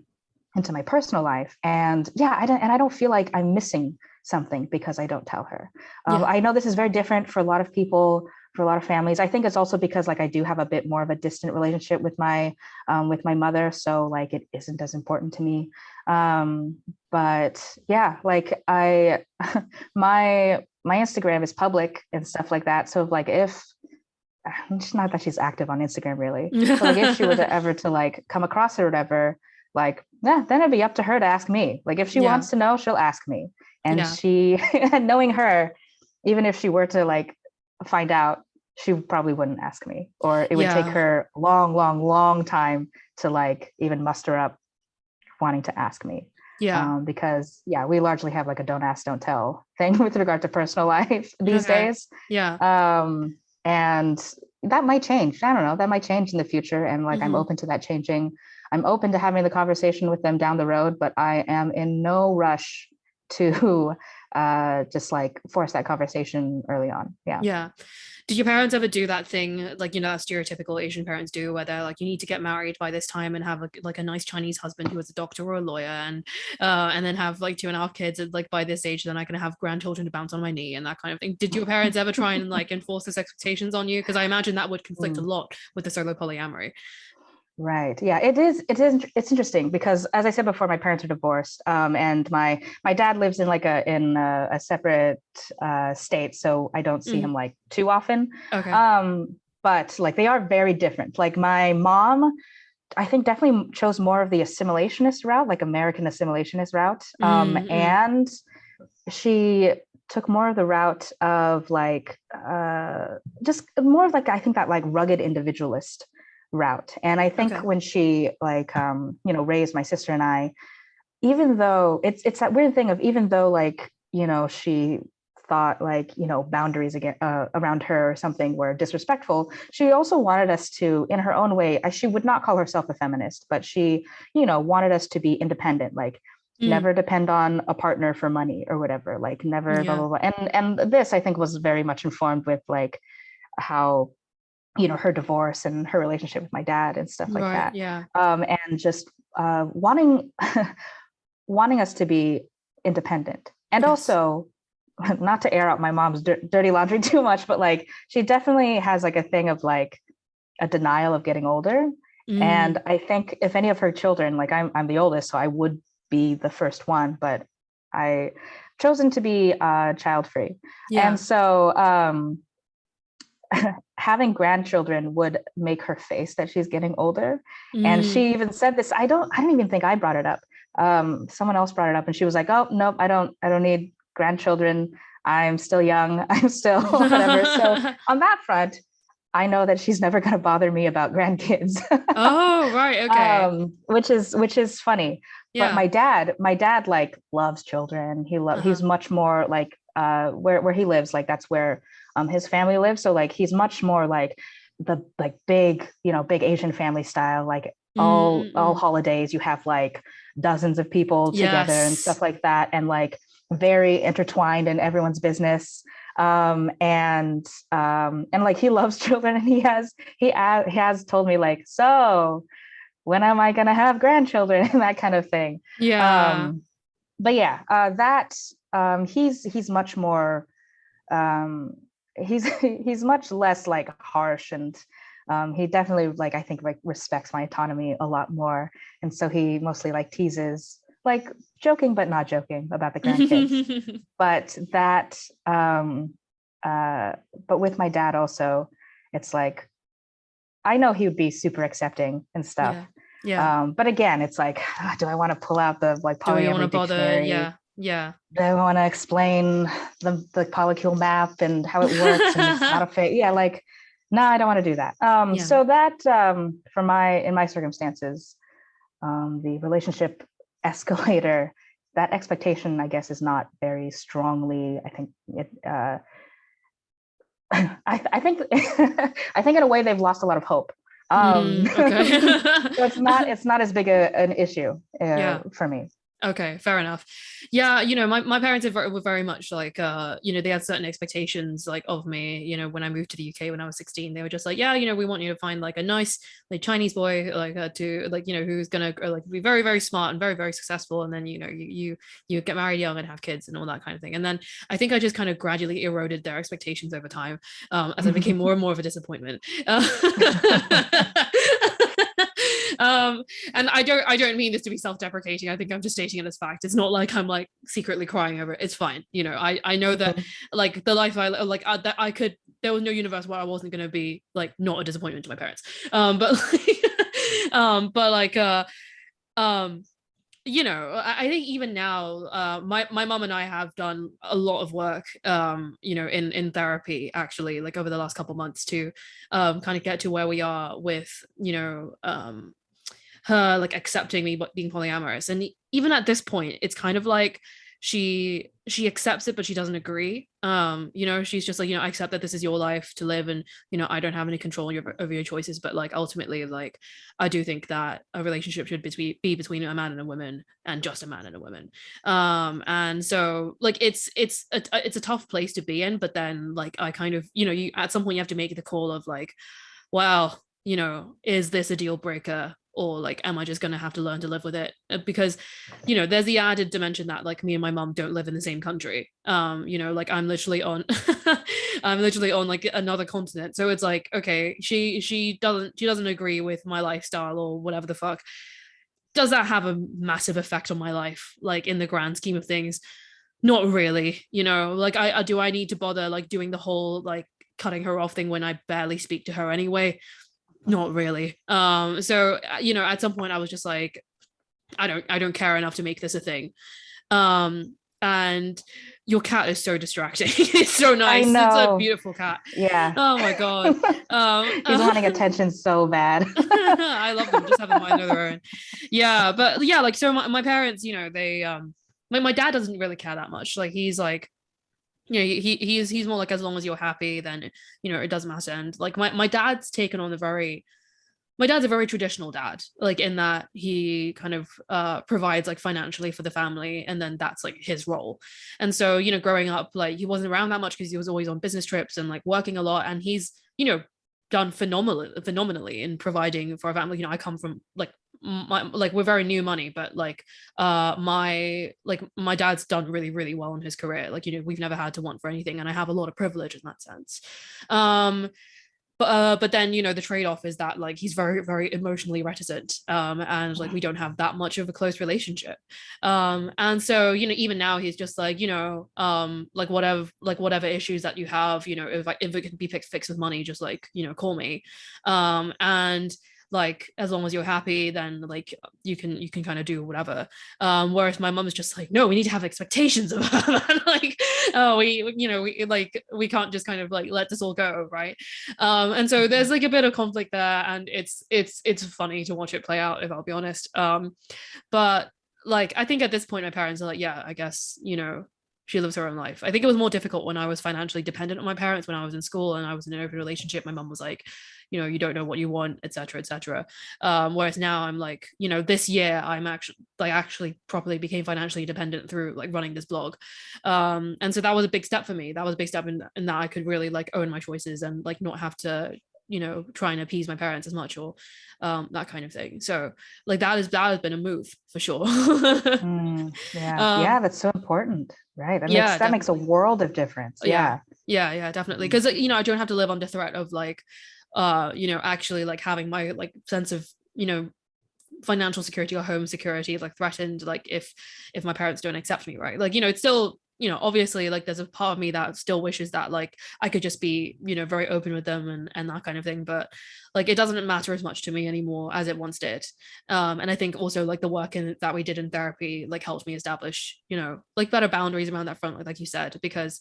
Speaker 2: into my personal life. And yeah, I don't feel like I'm missing something because I don't tell her.
Speaker 1: Yeah.
Speaker 2: I know this is very different for a lot of people, for a lot of families. I think it's also because like I do have a bit more of a distant relationship with my mother, so like it isn't as important to me. But yeah, like my Instagram is public and stuff like that. So like if it's not that she's active on Instagram really, but like if she were to ever to like come across it or whatever, like yeah, then it'd be up to her to ask me. Like if she
Speaker 1: Yeah.
Speaker 2: wants to know, she'll ask me. And
Speaker 1: Yeah.
Speaker 2: she knowing her, even if she were to like find out, she probably wouldn't ask me, or it would take
Speaker 1: Yeah.
Speaker 2: her a long, long, long time to like even muster up wanting to ask me.
Speaker 1: Yeah.
Speaker 2: Because yeah, we largely have like a don't ask, don't tell thing with regard to personal life these
Speaker 1: Okay.
Speaker 2: days.
Speaker 1: Yeah.
Speaker 2: And that might change. I don't know. That might change in the future. And like, I'm
Speaker 1: Hmm.
Speaker 2: open to that changing. I'm open to having the conversation with them down the road, but I am in no rush to just like force that conversation early on.
Speaker 1: Yeah. Did your parents ever do that thing, like, that stereotypical Asian parents do, where they're like, you need to get married by this time and have like a nice Chinese husband who is a doctor or a lawyer, and then have like 2.5 kids, and like by this age, then I can have grandchildren to bounce on my knee and that kind of thing. Did your parents ever try and like enforce those expectations on you? Because I imagine that would conflict a lot with the solo polyamory.
Speaker 2: Right. Yeah, it is. It's interesting because, as I said before, my parents are divorced, and my dad lives in like a separate state, so I don't see him like too often.
Speaker 1: Okay.
Speaker 2: But like they are very different. Like my mom, I think definitely chose more of the assimilationist route, like American assimilationist route, and she took more of the route of like just more of like I think that like rugged individualist route. And I think when she like raised my sister and I, even though it's that weird thing of, even though like she thought like boundaries again around her or something were disrespectful, she also wanted us to, in her own way, she would not call herself a feminist, but she wanted us to be independent, like never depend on a partner for money or whatever, like never blah blah blah. And this I think was very much informed with like how her divorce and her relationship with my dad and stuff like that.
Speaker 1: Yeah.
Speaker 2: And just wanting wanting us to be independent. And also, not to air out my mom's dirty laundry too much, but like she definitely has like a thing of like a denial of getting older. And I think if any of her children, like I'm the oldest, so I would be the first one, but I chosen to be child free. And so having grandchildren would make her face that she's getting older. And she even said this, I don't even think I brought it up. Someone else brought it up and she was like, oh nope, I don't need grandchildren. I'm still young. I'm still whatever. So on that front, I know that she's never going to bother me about grandkids.
Speaker 1: Oh, right. Okay.
Speaker 2: Which is funny.
Speaker 1: Yeah.
Speaker 2: But my dad like loves children. He's much more like where he lives, like that's where his family lives. So like he's much more like the like big Asian family style, like all holidays you have like dozens of people together and stuff like that, and like very intertwined in everyone's business. And like he loves children, and he has told me like, so when am I gonna have grandchildren and that kind of thing. But yeah, that he's much more he's much less like harsh, and he definitely like I think like respects my autonomy a lot more, and so he mostly like teases, like joking but not joking, about the grandkids. But that but with my dad also, it's like I know he would be super accepting and stuff. But again, it's like, do I want to pull out the like polyamory dictionary? Do I want to explain the polycule map and how it works and it's not a fake? Yeah, like no, I don't want to do that. So that in my circumstances, the relationship escalator, that expectation, I guess, is not very strongly. I think it. I think I think in a way they've lost a lot of hope. So it's not as big an issue for me.
Speaker 1: Okay, fair enough. Yeah, my parents were very much like, they had certain expectations like of me. When I moved to the UK when I was 16, they were just like, yeah, we want you to find like a nice like Chinese boy, like to like who's gonna like be very very smart and very very successful, and then you get married young and have kids and all that kind of thing. And then I think I just kind of gradually eroded their expectations over time, as I became more and more of a disappointment. And I don't mean this to be self-deprecating. I think I'm just stating it as fact. It's not like I'm like secretly crying over it. It's fine. I know that like the life I like that I could, there was no universe where I wasn't going to be like not a disappointment to my parents. I think even now, my mom and I have done a lot of work, in therapy, actually, like over the last couple months to kind of get to where we are with, her like accepting me but being polyamorous. And even at this point, it's kind of like she accepts it, but she doesn't agree. You know, she's just like, you know, I accept that this is your life to live, and you know, I don't have any control over your choices, but like ultimately, like I do think that a relationship should be between a man and a woman, and just a man and a woman. And so like it's a tough place to be in, but then like I kind of, you know, you at some point you have to make the call of like, well, you know, is this a deal breaker, or like am I just going to have to learn to live with it? Because you know, there's the added dimension that like me and my mom don't live in the same country. You know, like I'm literally on I'm literally on like another continent, so it's like, okay, she doesn't agree with my lifestyle or whatever the fuck. Does that have a massive effect on my life, like in the grand scheme of things? Not really. You know, like I do I need to bother like doing the whole like cutting her off thing when I barely speak to her anyway? Not really. So you know, at some point I was just like, I don't care enough to make this a thing. And your cat is so distracting. It's so
Speaker 2: I
Speaker 1: nice. It's a
Speaker 2: know.
Speaker 1: beautiful cat.
Speaker 2: Yeah.
Speaker 1: Oh my god.
Speaker 2: He's wanting attention so bad.
Speaker 1: I love them, just have a mind of their own. Yeah, but yeah, like so my parents, you know, they like my dad doesn't really care that much. Like he's like, you know, he's more like, as long as you're happy, then you know it doesn't matter. And like my dad's taken on a very my dad's a very traditional dad, like in that he kind of provides like financially for the family, and then that's like his role. And so, you know, growing up, like he wasn't around that much because he was always on business trips and like working a lot. And he's, you know, done phenomenally in providing for our family. You know, I come from like we're very new money, but my dad's done really well in his career. Like, you know, we've never had to want for anything, and I have a lot of privilege in that sense. um but then, you know, the trade-off is that like he's very emotionally reticent, and like we don't have that much of a close relationship. And so, you know, even now he's just like, you know, like whatever issues that you have, you know, if it can be fixed with money, just like, you know, call me. And like as long as you're happy, then like you can kind of do whatever. Whereas my mom is just like, no, we need to have expectations of her. Like, oh, we you know, we can't just kind of like let this all go, right? And so there's like a bit of conflict there, and it's funny to watch it play out, if I'll be honest. But like I think at this point my parents are like, yeah, I guess, you know, she lives her own life. I think it was more difficult when I was financially dependent on my parents, when I was in school and I was in an open relationship. My mom was like, you know, you don't know what you want, etc., etc. Whereas now I'm like, you know, this year I'm actually properly became financially dependent through like running this blog. And so that was a big step for me. That was a big step in that I could really like own my choices and like not have to, you know, try and appease my parents as much, or that kind of thing. So like that has been a move for sure.
Speaker 2: Yeah, that's so important, right?
Speaker 1: Yeah,
Speaker 2: That makes a
Speaker 1: definitely.
Speaker 2: world of difference.
Speaker 1: Yeah,
Speaker 2: Yeah.
Speaker 1: yeah, definitely, because you know I don't have to live under threat of like you know, actually like having my like sense of, you know, financial security or home security like threatened, like if my parents don't accept me, right? Like, you know, it's still, you know, obviously like there's a part of me that still wishes that like I could just be, you know, very open with them and that kind of thing, but like it doesn't matter as much to me anymore as it once did. And I think also like the work that we did in therapy like helped me establish, you know, like better boundaries around that front, like you said, because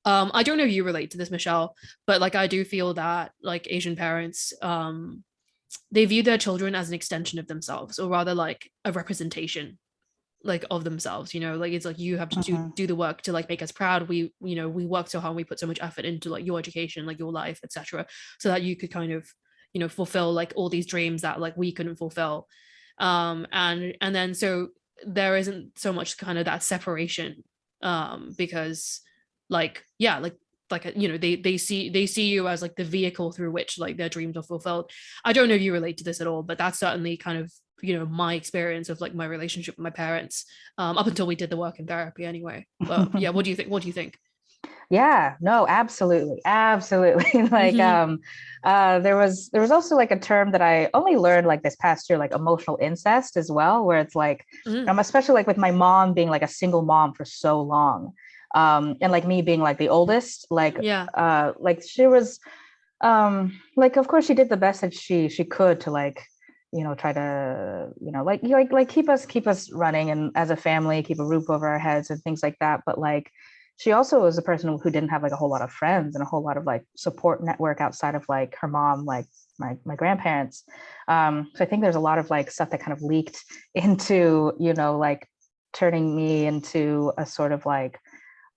Speaker 1: I don't know if you relate to this, Michelle, but like I do feel that like Asian parents, they view their children as an extension of themselves, or rather like a representation like of themselves. You know, like it's like you have to
Speaker 2: Mhm.
Speaker 1: do the work to like make us proud. We, you know, we work so hard, we put so much effort into like your education, like your life, etc., so that you could kind of, you know, fulfill like all these dreams that like we couldn't fulfill. And then so there isn't so much kind of that separation, because like yeah, like you know, they see you as like the vehicle through which like their dreams are fulfilled. I don't know if you relate to this at all, but that's certainly kind of, you know, my experience of like my relationship with my parents, up until we did the work in therapy anyway. But yeah, what do you think?
Speaker 2: Yeah, no, absolutely. Absolutely. Like
Speaker 1: Mm-hmm.
Speaker 2: there was also like a term that I only learned like this past year, like emotional incest as well, where it's like
Speaker 1: Mm-hmm.
Speaker 2: especially like with my mom being like a single mom for so long. And like me being like the oldest,
Speaker 1: Yeah.
Speaker 2: like she was like of course she did the best that she could to like, you know, try to, you know, like keep us running and as a family, keep a roof over our heads and things like that. But like she also was a person who didn't have like a whole lot of friends and a whole lot of like support network outside of like her mom, like my grandparents. So I think there's a lot of like stuff that kind of leaked into, you know, like turning me into a sort of like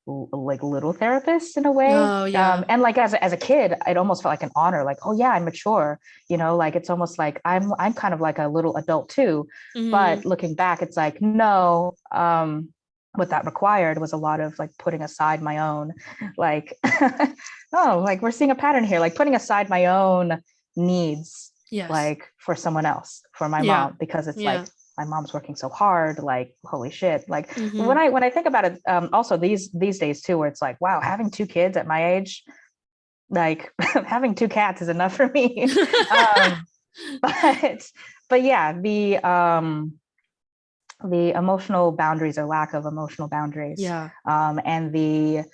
Speaker 2: little therapist in a way.
Speaker 1: Oh yeah.
Speaker 2: And like as a kid, it almost felt like an honor, like, oh yeah, I'm mature, you know, like it's almost like I'm kind of like a little adult too. But looking back, it's like, no, what that required was a lot of like putting aside my own, like, oh, like we're seeing a pattern here, like putting aside my own needs,
Speaker 1: Yes.
Speaker 2: like for someone else, for my
Speaker 1: Yeah.
Speaker 2: mom, because it's like
Speaker 1: Yeah.
Speaker 2: my mom's working so hard, like holy shit. Like
Speaker 1: Mm-hmm.
Speaker 2: when I think about it, also these days too, where it's like, wow, having two kids at my age, like having two cats is enough for me. um but yeah, the emotional boundaries or lack of emotional boundaries,
Speaker 1: Yeah.
Speaker 2: and the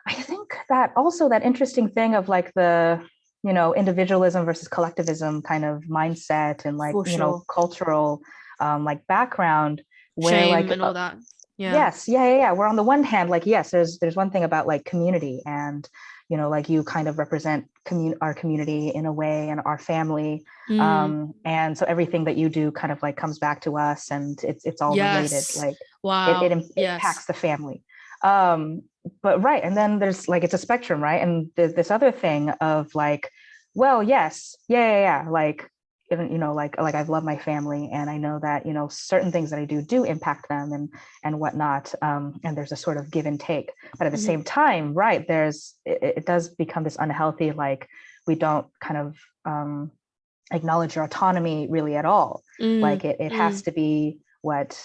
Speaker 2: I think that also that interesting thing of like the, you know, individualism versus collectivism kind of mindset and like,
Speaker 1: For
Speaker 2: you know,
Speaker 1: sure.
Speaker 2: cultural like background, where
Speaker 1: Shame
Speaker 2: like
Speaker 1: and all that. Yeah.
Speaker 2: yes, yeah. Where on the one hand, like yes, there's one thing about like community, and you know, like you kind of represent our community in a way, and our family,
Speaker 1: Mm.
Speaker 2: and so everything that you do kind of like comes back to us, and it's all related.
Speaker 1: Yes.
Speaker 2: Like it
Speaker 1: Wow.
Speaker 2: impacts
Speaker 1: Yes.
Speaker 2: the family. Um, but right, and then there's like it's a spectrum, right? And there's this other thing of like, well, yes, yeah, like you know, like I've loved my family, and I know that, you know, certain things that I do impact them and whatnot. And there's a sort of give and take, but at the
Speaker 1: Mm-hmm.
Speaker 2: same time, right, it does become this unhealthy, like we don't kind of acknowledge your autonomy really at all.
Speaker 1: Mm.
Speaker 2: Like it has
Speaker 1: Mm.
Speaker 2: to be what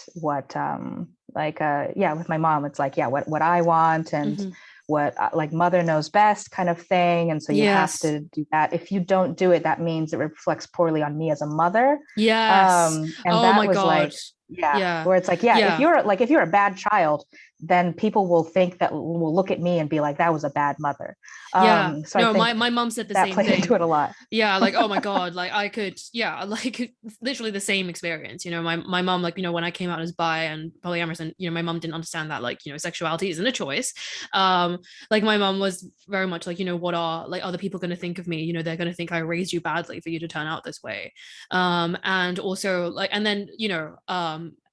Speaker 2: like yeah, with my mom, it's like, yeah, what I want, and
Speaker 1: Mm-hmm.
Speaker 2: what like mother knows best kind of thing, and so you have
Speaker 1: Yes.
Speaker 2: to do that. If you don't do it, that means it reflects poorly on me as a mother.
Speaker 1: Yes.
Speaker 2: And
Speaker 1: Oh
Speaker 2: that
Speaker 1: my
Speaker 2: was
Speaker 1: God.
Speaker 2: like, yeah,
Speaker 1: Yeah.
Speaker 2: where it's like, yeah,
Speaker 1: Yeah.
Speaker 2: if you're a bad child, then people will think that, will look at me and be like, that was a bad mother.
Speaker 1: Yeah.
Speaker 2: So I
Speaker 1: No,
Speaker 2: think
Speaker 1: my mom said the
Speaker 2: that
Speaker 1: same
Speaker 2: played into
Speaker 1: thing.
Speaker 2: it a lot.
Speaker 1: Yeah, like oh my God, like I could, yeah, like literally the same experience. You know, my mom, like, you know, when I came out as bi and polyamorous, and you know, my mom didn't understand that, like, you know, sexuality isn't a choice. Like my mom was very much like, you know, what are like other people going to think of me? You know, they're going to think I raised you badly for you to turn out this way. And also like, and then, you know,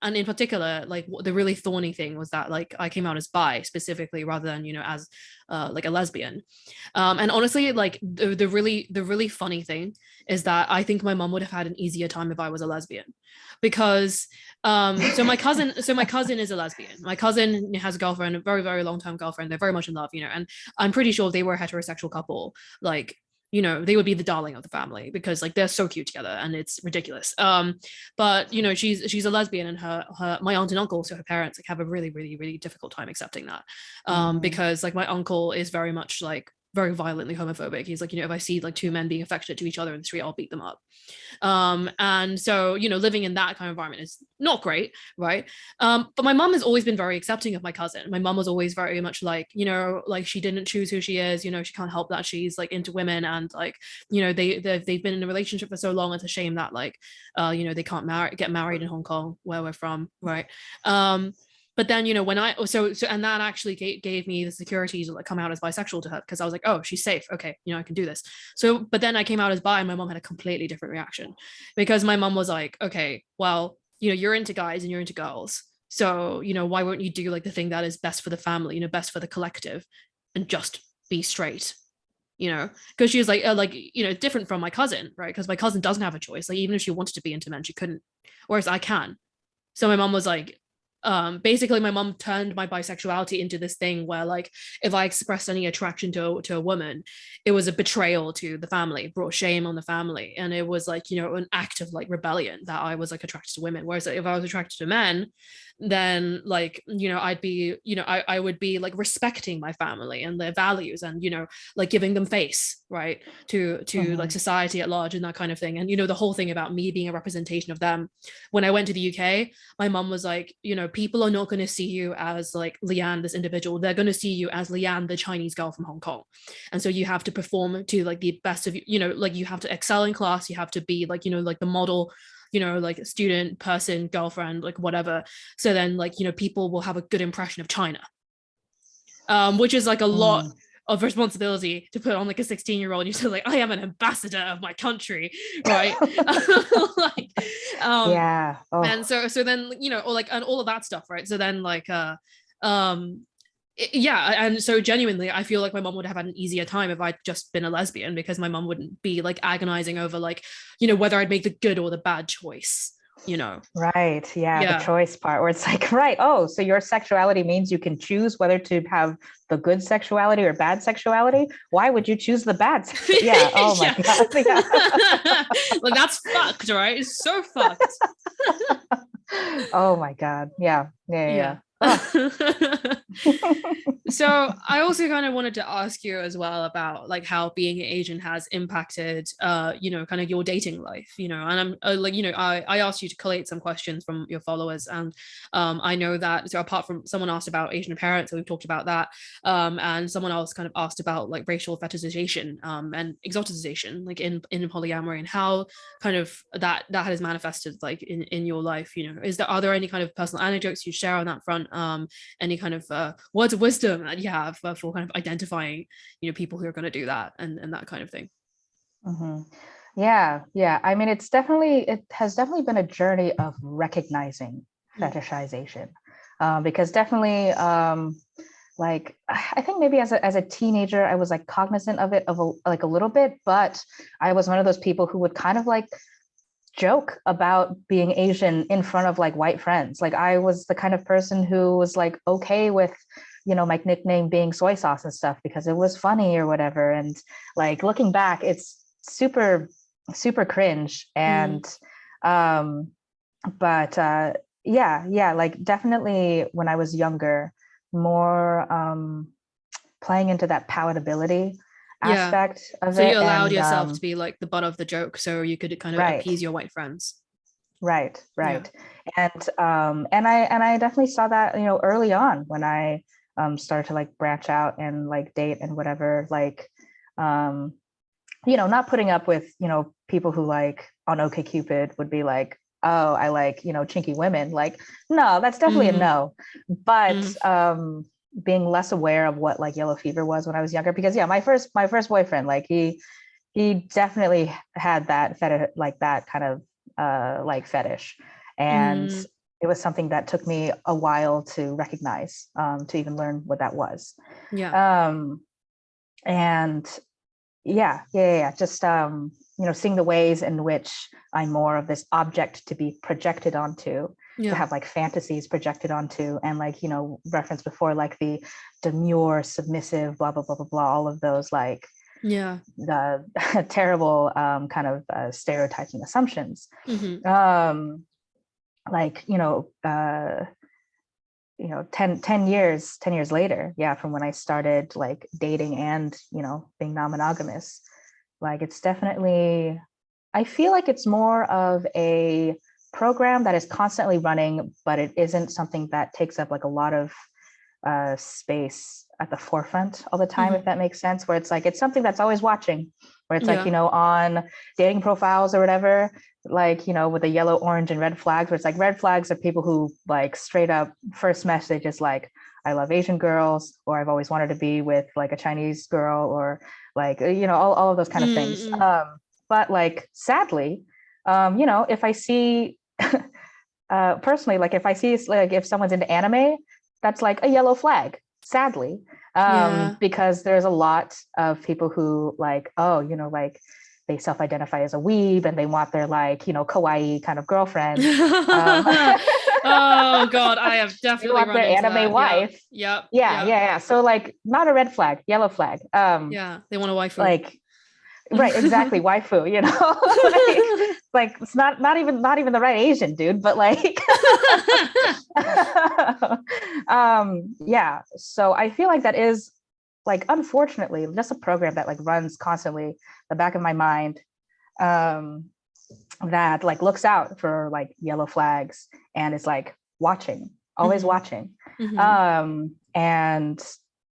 Speaker 1: and in particular, like the really thorny thing was that like I came out as bi specifically rather than, you know, as like a lesbian. And honestly, like the really funny thing is that I think my mom would have had an easier time if I was a lesbian, because so my cousin is a lesbian. My cousin has a girlfriend, a very very long time girlfriend. They're very much in love, you know, and I'm pretty sure if they were a heterosexual couple, like, you know, they would be the darling of the family because like they're so cute together and it's ridiculous. But you know, she's a lesbian, and her my aunt and uncle, so her parents, like have a really really really difficult time accepting that.
Speaker 2: Mhm.
Speaker 1: Because like my uncle is very much like very violently homophobic. He's like, you know, if I see like two men being affectionate to each other in the street, I'll beat them up. And so, you know, living in that kind of environment is not great, right? But my mom has always been very accepting of my cousin. My mom was always very much like, you know, like she didn't choose who she is, you know, she can't help that she's like into women, and like, you know, they've been in a relationship for so long. It's a shame that like, you know, they can't get married in Hong Kong, where we're from, right? But then, you know, when I and that actually gave me the security to like come out as bisexual to her, because I was like, oh, she's safe, okay, you know, I can do this. So but then I came out as bi, and my mom had a completely different reaction, because my mom was like, okay, well, you know, you're into guys and you're into girls, so you know, why won't you do like the thing that is best for the family, you know, best for the collective, and just be straight, you know? Because she was like, you know, different from my cousin, right? Because my cousin doesn't have a choice. Like even if she wanted to be into men, she couldn't, whereas I can. So my mom was like, basically my mom turned my bisexuality into this thing where like if I expressed any attraction to a woman, it was a betrayal to the family, brought shame on the family, and it was like, you know, an act of like rebellion that I was like attracted to women. Whereas like, if I was attracted to men, then like, you know, I'd be, you know, I would be like respecting my family and their values, and you know, like giving them face, right, to like
Speaker 2: Mhm.
Speaker 1: society at large and that kind of thing. And you know, the whole thing about me being a representation of them. When I went to the UK, my mom was like, you know, people are not going to see you as like Leanne, this individual. They're going to see you as Leanne, the Chinese girl from Hong Kong. And so you have to perform to like the best of you know, like you have to excel in class. You have to be like, you know, like the model, you know, like student, person, girlfriend, like whatever. So then like, you know, people will have a good impression of China, which is like a lot,
Speaker 2: Mm.
Speaker 1: of responsibility to put on like a 16-year-old. You're still like, I am an ambassador of my country, right? Like,
Speaker 2: Yeah. Oh.
Speaker 1: and so then, you know, or like, and all of that stuff, right? So then like um yeah, and so genuinely I feel like my mom would have had an easier time if I'd just been a lesbian, because my mom wouldn't be like agonizing over like, you know, whether I'd make the good or the bad choice, you know.
Speaker 2: Right. Yeah. The
Speaker 1: Yeah.
Speaker 2: choice part where it's like, right. Oh, so your sexuality means you can choose whether to have the good sexuality or bad sexuality. Why would you choose the bad? Yeah. Oh my
Speaker 1: Yeah.
Speaker 2: God. Yeah.
Speaker 1: Like that's fucked, right? It's so fucked.
Speaker 2: Oh my God. Yeah. Yeah. Yeah.
Speaker 1: Yeah.
Speaker 2: Oh.
Speaker 1: So I also kind of wanted to ask you as well about like how being Asian has impacted you know, kind of your dating life, you know. And I'm like, you know, I asked you to collate some questions from your followers, and I know that, so apart from, someone asked about Asian parents, so we've talked about that, and someone else kind of asked about like racial fetishization and exoticization, like in polyamory, and how kind of that has manifested like in your life, you know. Are there any kind of personal anecdotes you share on that front, any kind of words of wisdom that you have for kind of identifying, you know, people who are going to do that, and that kind of thing?
Speaker 2: Mm-hmm. Yeah, yeah. I mean, it has definitely been a journey of recognizing fetishization, because definitely, like, I think maybe as a teenager, I was like cognizant of it like a little bit, but I was one of those people who would kind of like joke about being Asian in front of like white friends. Like I was the kind of person who was like okay with, you know, my nickname being soy sauce and stuff because it was funny or whatever. And like looking back, it's super, super cringe. And but yeah, like definitely when I was younger, more playing into that palatability
Speaker 1: Yeah.
Speaker 2: aspect of
Speaker 1: So you
Speaker 2: it.
Speaker 1: allowed
Speaker 2: And
Speaker 1: yourself to be like the butt of the joke, so you could kind of
Speaker 2: right.
Speaker 1: appease your white friends.
Speaker 2: Right,
Speaker 1: Yeah.
Speaker 2: right. And I definitely saw that, you know, early on when I started to like branch out and like date and whatever, like um, you know, not putting up with, you know, people who like on OkCupid would be like, oh, I like, you know, chinky women. Like, no, that's definitely a no. But being less aware of what like yellow fever was when I was younger, because yeah, my first boyfriend, like he definitely had that like that kind of like fetish, and it was something that took me a while to recognize, to even learn what that was.
Speaker 1: Yeah.
Speaker 2: And yeah, just you know, seeing the ways in which I'm more of this object to be projected onto, to
Speaker 1: Yeah.
Speaker 2: have like fantasies projected onto, and like, you know, referenced before, like the demure, submissive, blah blah blah blah blah, all of those like
Speaker 1: Yeah.
Speaker 2: the terrible kind of stereotypes and assumptions. Like, you know, 10 years later, yeah, from when I started like dating and, you know, being non-monogamous, like it's definitely, I feel like it's more of a program that is constantly running, but it isn't something that takes up like a lot of space at the forefront all the time, if that makes sense, where it's like it's something that's always watching, where it's like, you know, on dating profiles or whatever, like, you know, with the yellow, orange, and red flags, where it's like red flags are people who like straight up first message is like, I love Asian girls, or I've always wanted to be with like a Chinese girl, or like, you know, all of those kind of things. But like sadly, you know, if I see personally, like if I see like if someone's into anime, that's like a yellow flag, sadly, because there's a lot of people who like, oh, you know, like they self-identify as a weeb and they want their like, you know, kawaii kind of girlfriend.
Speaker 1: Oh God, I have
Speaker 2: They
Speaker 1: definitely
Speaker 2: want
Speaker 1: run
Speaker 2: their
Speaker 1: into
Speaker 2: anime
Speaker 1: that. Yeah.
Speaker 2: wife.
Speaker 1: Yep.
Speaker 2: Yeah,
Speaker 1: Yep.
Speaker 2: yeah, yeah. So like not a red flag, yellow flag.
Speaker 1: Yeah. They want a waifu.
Speaker 2: Like right, exactly, waifu, you know. Like it's not even the right Asian dude, but like yeah. So I feel like that is like unfortunately just a program that like runs constantly the back of my mind, that like looks out for like yellow flags and is like watching, always watching. And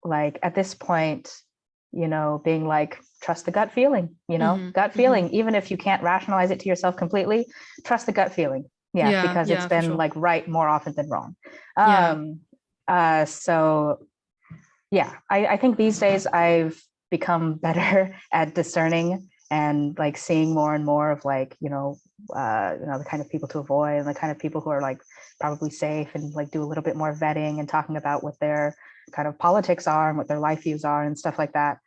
Speaker 2: like at this point, you know, being like, trust the gut feeling, you know, gut feeling, even if you can't rationalize it to yourself completely, trust the gut feeling. Yeah, because it's been
Speaker 1: sure.
Speaker 2: like right more often than wrong.
Speaker 1: Yeah.
Speaker 2: So yeah, I think these days I've become better at discerning and like seeing more and more of like, the kind of people to avoid and the kind of people who are like probably safe, and like do a little bit more vetting and talking about what their kind of politics are and what their life views are and stuff like that,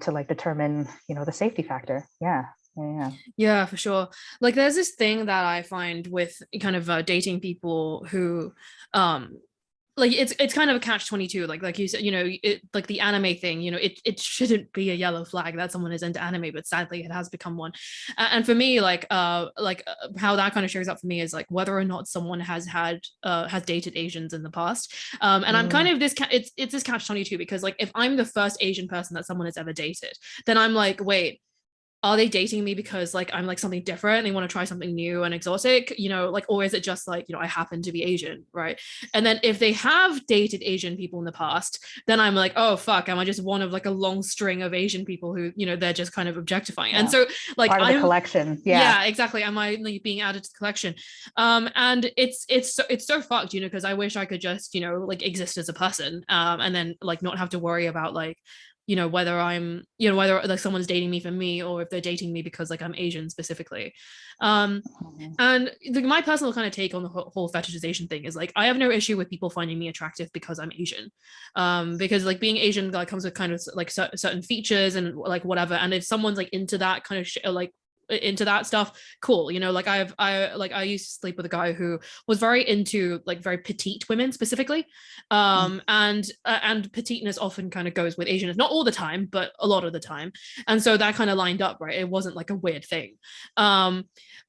Speaker 2: to like determine, the safety factor. Yeah. Yeah.
Speaker 1: Yeah, for sure. Like there's this thing that I find with kind of dating people who um like it's kind of a catch 22, like you said, it, like the anime thing, it shouldn't be a yellow flag that someone is into anime, but sadly it has become one. And for me, how that kind of shows up for me is like whether or not someone has dated Asians in the past. And I'm kind of it's this catch 22, because like if I'm the first Asian person that someone has ever dated, then I'm like, wait, are they dating me because like I'm like something different and they want to try something new and exotic, like, or is it just like, I happen to be Asian, right? And then if they have dated Asian people in the past, then I'm like, oh fuck, am I just one of like a long string of Asian people who, they're just kind of objectifying?
Speaker 2: Yeah.
Speaker 1: And so like
Speaker 2: part of the collection. Yeah,
Speaker 1: exactly, am I like being added to the collection? And it's so fucked, because I wish I could just, like exist as a person, and then like not have to worry about like, whether I'm, whether like someone's dating me for me or if they're dating me because like I'm Asian specifically. And my personal kind of take on the whole fetishization thing is like, I have no issue with people finding me attractive because I'm Asian, because like being Asian like comes with kind of like certain features and like whatever. And if someone's like into that kind of like into that stuff, cool. Like I used to sleep with a guy who was very into like very petite women specifically, and petiteness often kind of goes with Asianness, not all the time but a lot of the time, and so that kind of lined up, right? It wasn't like a weird thing. But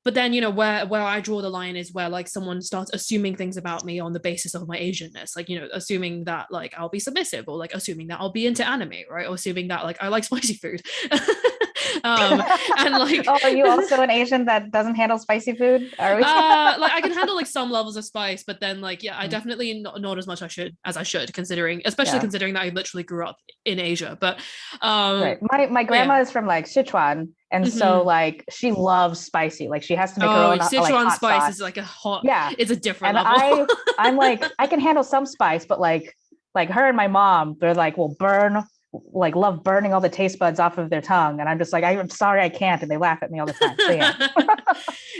Speaker 1: then where I draw the line is where like someone starts assuming things about me on the basis of my Asianness, like assuming that like I'll be submissive, or like assuming that I'll be into anime, right? Or assuming that like I like spicy food. And like,
Speaker 2: oh, are you also an Asian that doesn't handle spicy food? Are we?
Speaker 1: Like I can handle like some levels of spice, but then like yeah, I definitely not as much as I should, considering, especially considering that I literally grew up in Asia. But
Speaker 2: right, my grandma is from like Sichuan, and so like she loves spicy. Like she has to make her own
Speaker 1: Sichuan
Speaker 2: like hot
Speaker 1: spice
Speaker 2: sauce.
Speaker 1: is like a hot,
Speaker 2: Yeah,
Speaker 1: it's a different
Speaker 2: and
Speaker 1: level.
Speaker 2: I'm like I can handle some spice, but like her and my mom, they're like will burn, like love burning all the taste buds off of their tongue, and I'm just like I'm sorry I can't, and they laugh at me all the time. So yeah.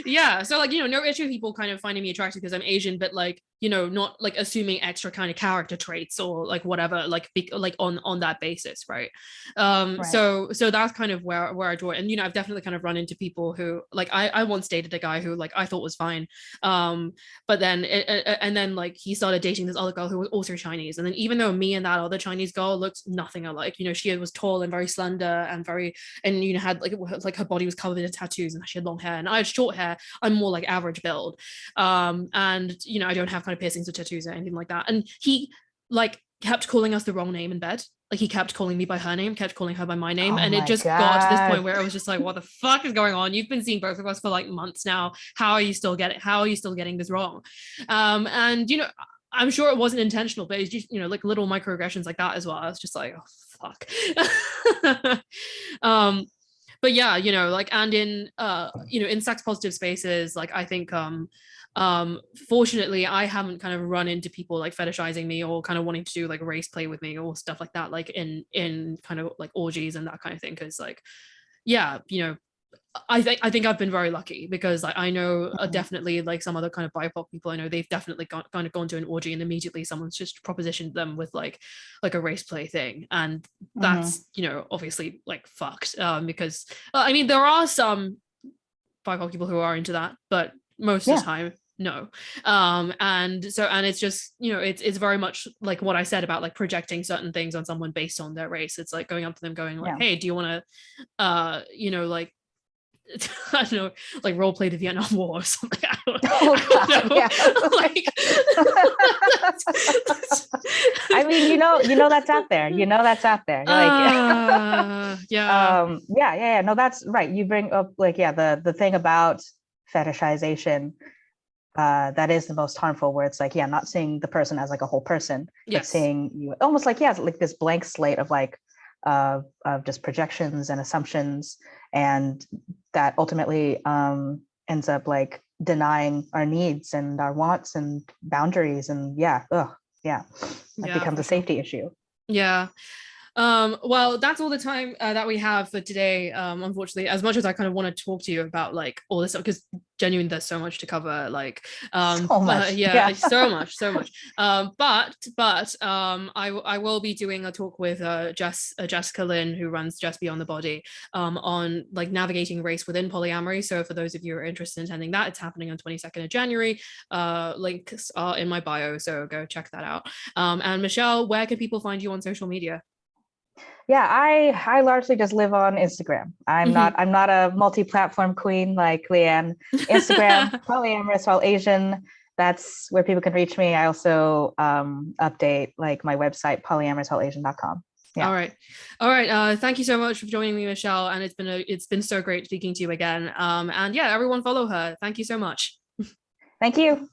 Speaker 1: Yeah, so like no issue with people kind of finding me attractive because I'm Asian, but like not like assuming extra kind of character traits or like whatever, like like on that basis, right?
Speaker 2: Right.
Speaker 1: So that's kind of where I draw it. And I've definitely kind of run into people who like I once dated a guy who like I thought was fine, but then and then like he started dating this other girl who was also Chinese, and then even though me and that other Chinese girl looked nothing alike, she was tall and very slender and very, and had like her body was covered in tattoos and she had long hair and I had short hair. I'm more like average build, and I don't have kind of piercings or tattoos or anything like that. And he like kept calling us the wrong name in bed. Like he kept calling me by her name, kept calling her by my name, and it just got to this point where I was just like, what the fuck is going on? You've been seeing both of us for like months now. How are you still getting this wrong? And I'm sure it wasn't intentional, but it's just like little microaggressions like that as well. I was just like, oh fuck. But yeah, like, and in in sex positive spaces, like I think fortunately I haven't kind of run into people like fetishizing me or kind of wanting to do like race play with me or stuff like that, like in kind of like orgies and that kind of thing, because like yeah, I think I've been very lucky, because like I know definitely like some other kind of BIPOC people I know, they've definitely kind of gone to an orgy and immediately someone's just propositioned them with like a race play thing, and that's obviously like fucked, because I mean there are some BIPOC people who are into that, but most of the time no. And it's just it's very much like what I said about like projecting certain things on someone based on their race. It's like going up to them going like, hey, do you want to like I don't know, like role play the Vietnam War or something. I don't know.
Speaker 2: Yeah.
Speaker 1: Like,
Speaker 2: I mean, that's out there. That's out there. Like, yeah. No, that's right. You bring up like, the thing about fetishization, that is the most harmful, where it's like, not seeing the person as like a whole person, but seeing you almost like, like this blank slate of like, of just projections and assumptions, and that ultimately ends up like denying our needs and our wants and boundaries, and it becomes a safety issue.
Speaker 1: Yeah. Well, that's all the time that we have for today. Unfortunately, as much as I kind of want to talk to you about like all this stuff, because genuinely there's so much to cover. Like,
Speaker 2: So much.
Speaker 1: yeah,
Speaker 2: Yeah.
Speaker 1: so much, so much. But I will be doing a talk with Jessica Lynn, who runs Just Beyond the Body, on like navigating race within polyamory. So for those of you who are interested in attending that, it's happening on 22nd of January. Links are in my bio, so go check that out. And Michelle, where can people find you on social media?
Speaker 2: Yeah, I largely just live on Instagram. I'm not a multi-platform queen like Leanne. Instagram, polyamorous while Asian. That's where people can reach me. I also update like my website, polyamorouswhileasian.com.
Speaker 1: All
Speaker 2: Yeah.
Speaker 1: right. All right. Thank you so much for joining me, Michelle. And it's been so great speaking to you again. And yeah, everyone follow her. Thank you so much.
Speaker 2: Thank you.